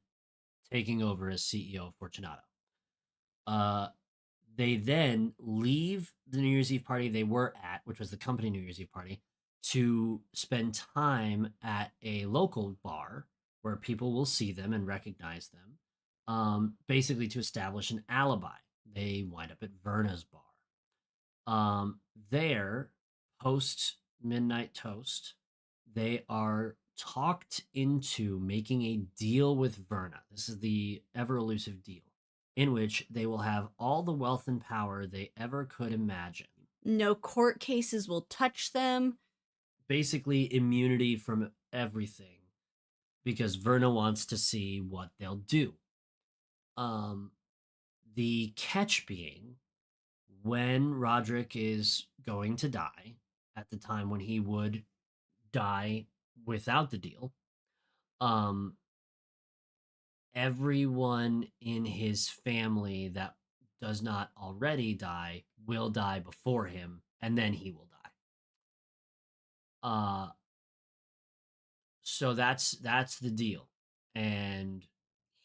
taking over as CEO of Fortunato. They then leave the New Year's Eve party they were at, which was the company New Year's Eve party, to spend time at a local bar where people will see them and recognize them, basically to establish an alibi. They wind up at Verna's bar. There, post Midnight Toast, they are talked into making a deal with Verna. This is the ever elusive deal, in which they will have all the wealth and power they ever could imagine. No court cases will touch them. Basically, immunity from everything, because Verna wants to see what they'll do. The catch being, when Roderick is going to die, at the time when he would die without the deal, everyone in his family that does not already die will die before him, and then he will die. Uh, so that's the deal. And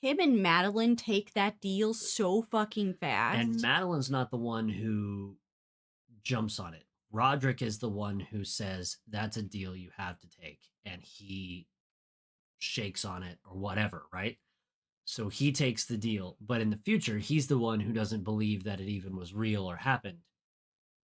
Him and Madeline take that deal so fucking fast. Madeline's not the one who jumps on it. Roderick is the one who says that's a deal you have to take, and he shakes on it or whatever, right? So he takes the deal, but in the future, he's the one who doesn't believe that it even was real or happened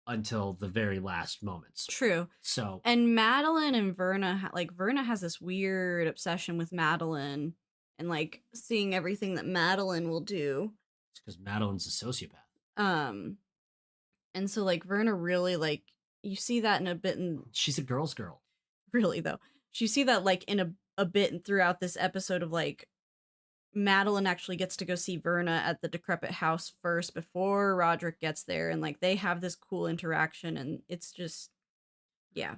until the very last moments. True. So, and Madeline and Verna, like Verna has this weird obsession with Madeline and like seeing everything that Madeline will do. it's because Madeline's a sociopath. And so like Verna really like you see that in a bit in She's a girl's girl. really though. You see that like in a bit throughout this episode of like Madeline actually gets to go see Verna at the decrepit house first before Roderick gets there, and like they have this cool interaction, and it's just yeah.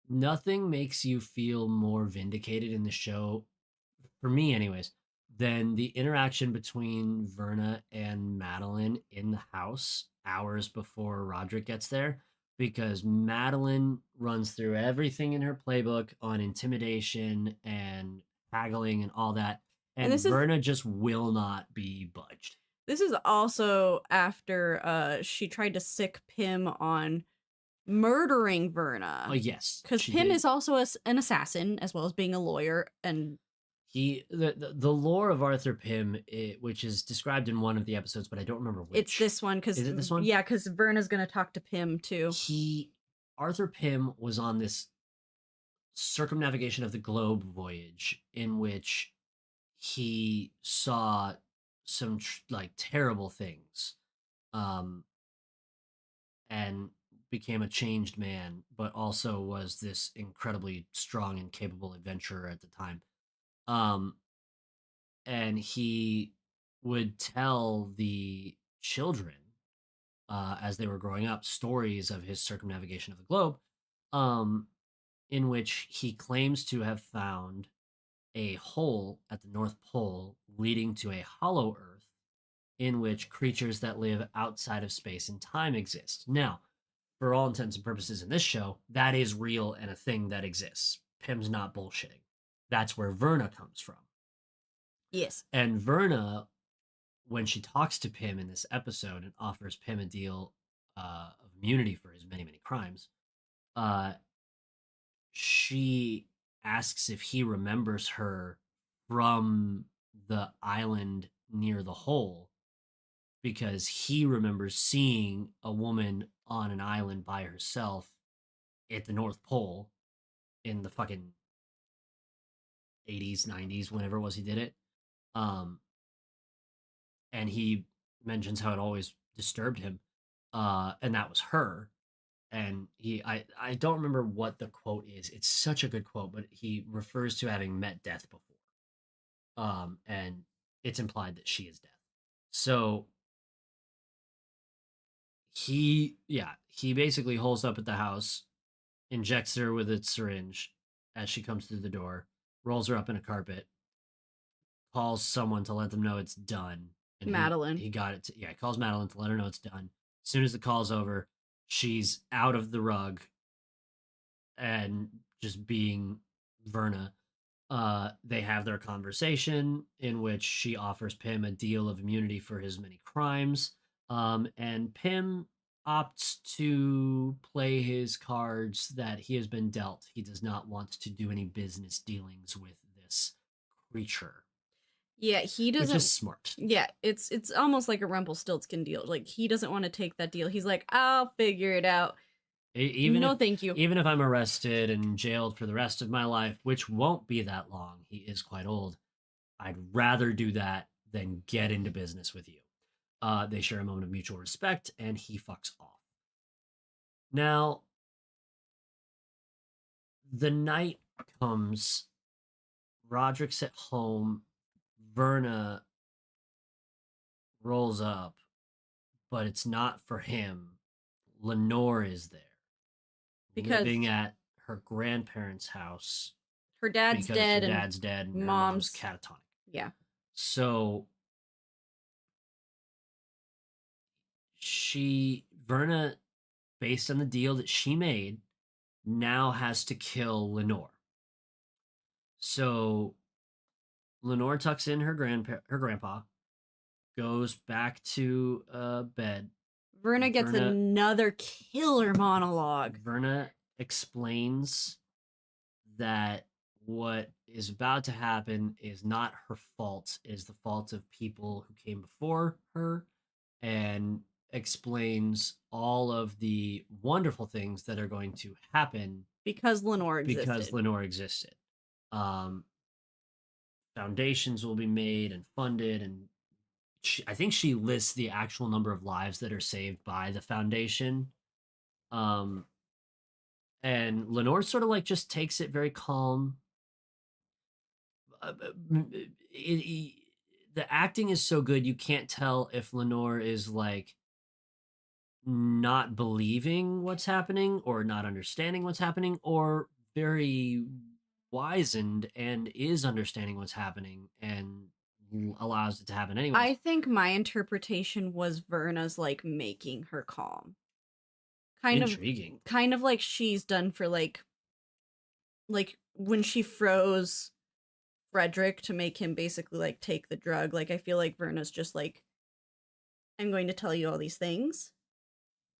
Nothing makes you feel more vindicated in the show, for me anyways, than the interaction between Verna and Madeline in the house hours before Roderick gets there, because Madeline runs through everything in her playbook on intimidation and haggling and all that, and Verna just will not be budged. This is also after she tried to sick Pym on murdering Verna. Oh yes, because Pym is also an assassin as well as being a lawyer, and the lore of Arthur Pym, which is described in one of the episodes, but I don't remember which. It's this one because is it this one? Yeah, because Verna's gonna talk to Pym too. Arthur Pym was on this circumnavigation of the globe voyage in which he saw some like terrible things, and became a changed man, but also was this incredibly strong and capable adventurer at the time. And he would tell the children, as they were growing up, stories of his circumnavigation of the globe, in which he claims to have found a hole at the North Pole leading to a hollow Earth in which creatures that live outside of space and time exist. Now, for all intents and purposes in this show, that is real and a thing that exists. Pym's not bullshitting. That's where Verna comes from. Yes. And Verna, when she talks to Pym in this episode and offers Pym a deal of immunity for his many, many crimes, she asks if he remembers her from the island near the hole, because he remembers seeing a woman on an island by herself at the North Pole in the fucking 80s, 90s, whenever it was he did it. And he mentions how it always disturbed him. And that was her. And I don't remember what the quote is. It's such a good quote, but he refers to having met death before. And it's implied that she is death. So he basically holds up at the house, injects her with a syringe as she comes through the door, rolls her up in a carpet, calls someone to let them know it's done. And Madeline. He got it. He calls Madeline to let her know it's done. As soon as the call's over, she's out of the rug and just being Verna. They have their conversation in which she offers Pym a deal of immunity for his many crimes. And Pym opts to play his cards that he has been dealt. He does not want to do any business dealings with this creature. Yeah, he doesn't. Which is smart. Yeah, it's almost like a Rumpelstiltskin deal. Like he doesn't want to take that deal. He's like, I'll figure it out. Thank you. Even if I'm arrested and jailed for the rest of my life, which won't be that long, he is quite old, I'd rather do that than get into business with you. They share a moment of mutual respect, and he fucks off. Now, the night comes. Roderick's at home. Verna rolls up, but it's not for him. Lenore is there, living at her grandparents' house. Her dad's dead. Her dad's dead, and mom's catatonic. Yeah. So Verna, based on the deal that she made, now has to kill Lenore. So Lenore tucks in her grandpa, goes back to bed. Verna gets Verna another killer monologue. Verna explains that what is about to happen is not her fault, is the fault of people who came before her, and explains all of the wonderful things that are going to happen because Lenore because existed. Lenore existed. Um, Foundations will be made and funded, and I think she lists the actual number of lives that are saved by the foundation. Um, and Lenore sort of like just takes it very calm. The acting is so good you can't tell if Lenore is like not believing what's happening or not understanding what's happening or very wizened and is understanding what's happening and allows it to happen anyways. I think my interpretation was Verna's like making her calm. Kind of Intriguing. kind of like she's done for like when she froze Frederick to make him basically like take the drug. Like I feel like Verna's just like, I'm going to tell you all these things.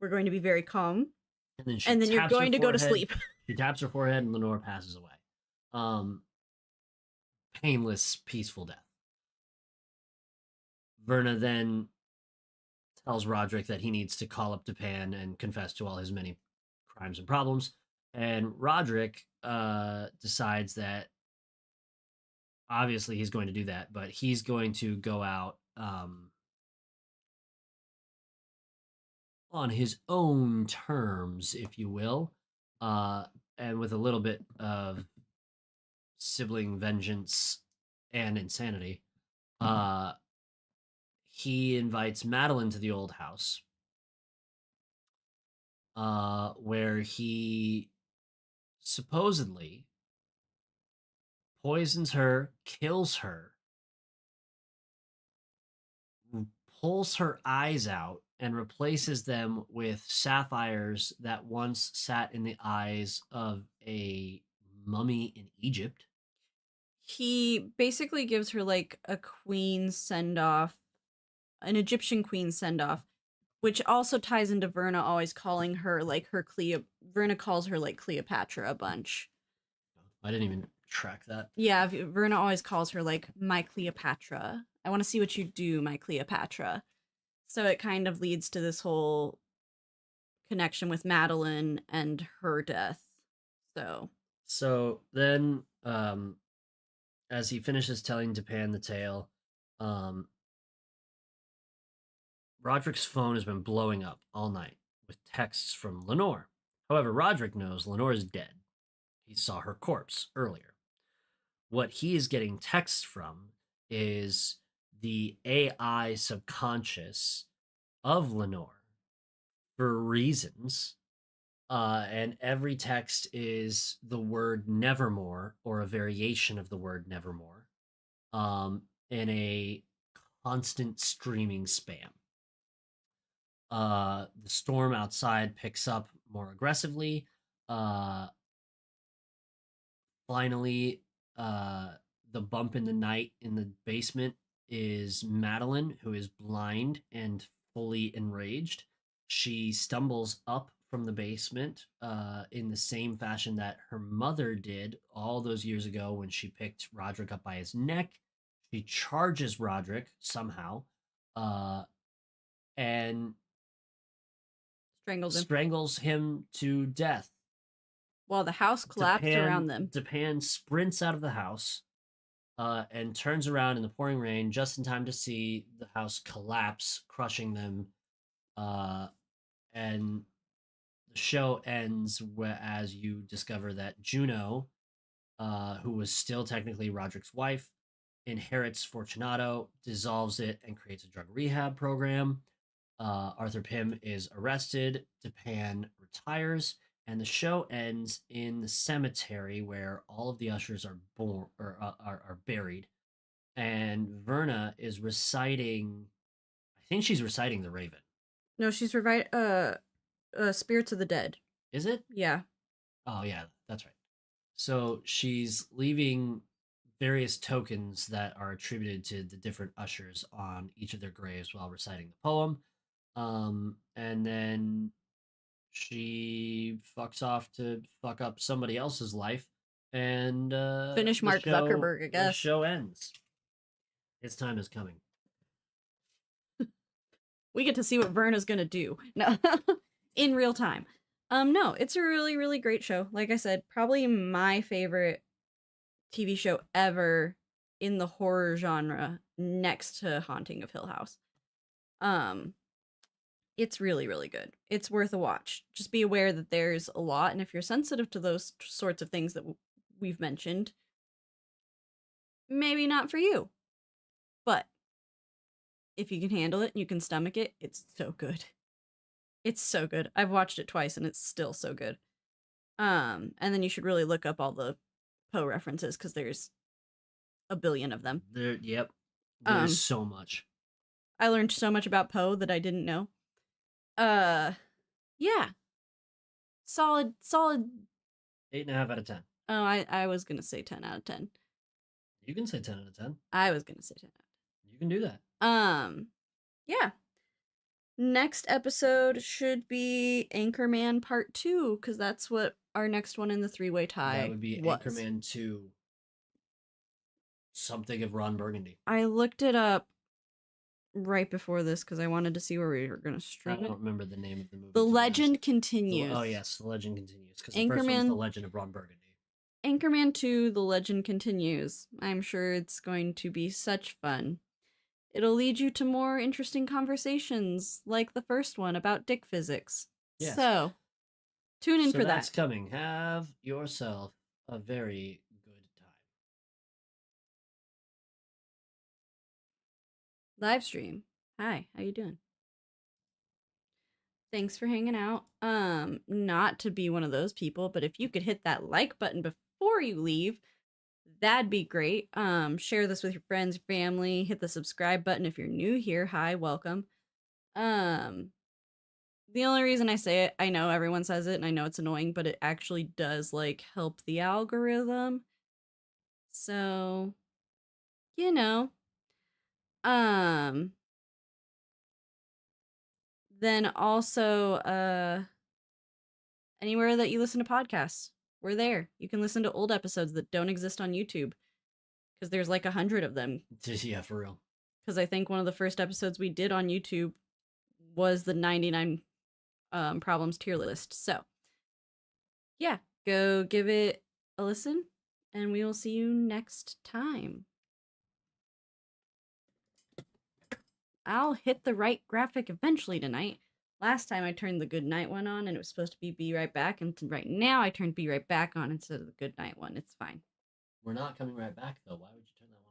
We're going to be very calm, And then she and then you're taps her going to go to forehead. sleep. She taps her forehead and Lenore passes away. Painless, peaceful death. Verna then tells Roderick that he needs to call up Japan and confess to all his many crimes and problems. And Roderick decides that obviously he's going to do that, but he's going to go out on his own terms, if you will, uh, and with a little bit of sibling vengeance and insanity. Uh, he invites Madeline to the old house, where he supposedly poisons her, kills her, pulls her eyes out, and replaces them with sapphires that once sat in the eyes of a mummy in Egypt. He basically gives her like a queen send off, an Egyptian queen send off, which also ties into Verna always calling her like her Verna calls her like Cleopatra a bunch. I didn't even track that. Yeah, Verna always calls her like my Cleopatra. I want to see what you do, my Cleopatra. So it kind of leads to this whole connection with Madeline and her death. So So then, as he finishes telling Japan the tale, um, Roderick's phone has been blowing up all night with texts from Lenore. However, Roderick knows Lenore is dead. He saw her corpse earlier. What he is getting texts from is the AI subconscious of Lenore for reasons. And every text is the word nevermore or a variation of the word nevermore in a constant streaming spam. The storm outside picks up more aggressively. Uh, Finally, the bump in the night in the basement is Madeline, who is blind and fully enraged. She stumbles up from the basement in the same fashion that her mother did all those years ago when she picked Roderick up by his neck. She charges Roderick somehow uh, and strangles him strangles him to death. while the house collapsed Japan around them. Japan sprints out of the house and turns around in the pouring rain just in time to see the house collapse, crushing them. Uh, and the show ends as you discover that Juno, who was still technically Roderick's wife, inherits Fortunato, dissolves it, and creates a drug rehab program. Arthur Pym is arrested. Japan retires, and the show ends in the cemetery where all of the ushers are born or are buried. and Verna is reciting. I think she's reciting the Raven. No, she's Spirits of the Dead. Is it? Yeah. Oh yeah, that's right. So she's leaving various tokens that are attributed to the different ushers on each of their graves while reciting the poem. And then she fucks off to fuck up somebody else's life, and Finish Mark Zuckerberg, I the guess. show ends. Its time is coming. We get to see what Verna's gonna do. No, in real time. No, it's a really, really great show. Like I said, probably my favorite TV show ever in the horror genre, next to Haunting of Hill House. It's really, really good. It's worth a watch. Just be aware that there's a lot, and if you're sensitive to those sorts of things that we've mentioned, maybe not for you. But if you can handle it and you can stomach it, it's so good. It's so good. I've watched it twice and it's still so good. And then you should really look up all the Poe references because there's a billion of them. Yep. There's so much. I learned so much about Poe that I didn't know. Yeah. Solid 8.5 out of 10. Oh, I was gonna say 10 out of 10. You can say 10 out of 10. I was gonna say 10 out of 10. You can do that. Yeah. Next episode should be Anchorman Part 2, because that's what our next one in the three-way tie That would be was. Anchorman 2. Something of Ron Burgundy. I looked it up right before this because I wanted to see where we were going to stream it. I don't remember the name of the movie. The Legend Continues. Oh, yes, The Legend Continues. Because the first one's The Legend of Ron Burgundy. Anchorman 2, The Legend Continues. I'm sure it's going to be such fun. It'll lead you to more interesting conversations, like the first one about dick physics. Yes. So, tune in for that. That's coming. Have yourself a very good time. Live stream. Hi, how you doing? Thanks for hanging out. Not to be one of those people, but if you could hit that like button before you leave, that'd be great. Share this with your friends, your family. Hit the subscribe button if you're new here. Hi, welcome. The only reason I say it, I know everyone says it and I know it's annoying, but it actually does like help the algorithm. So, you know. Then also anywhere that you listen to podcasts, we're there. You can listen to old episodes that don't exist on YouTube because there's like 100 of them. Yeah, for real. Because I think one of the first episodes we did on YouTube was the 99 problems tier list. So, yeah, go give it a listen, and we will see you next time. I'll hit the right graphic eventually tonight. Last time I turned the good night one on and it was supposed to be right back, and right now I turned be right back on instead of the good night one. It's fine. We're not coming right back though. Why would you turn that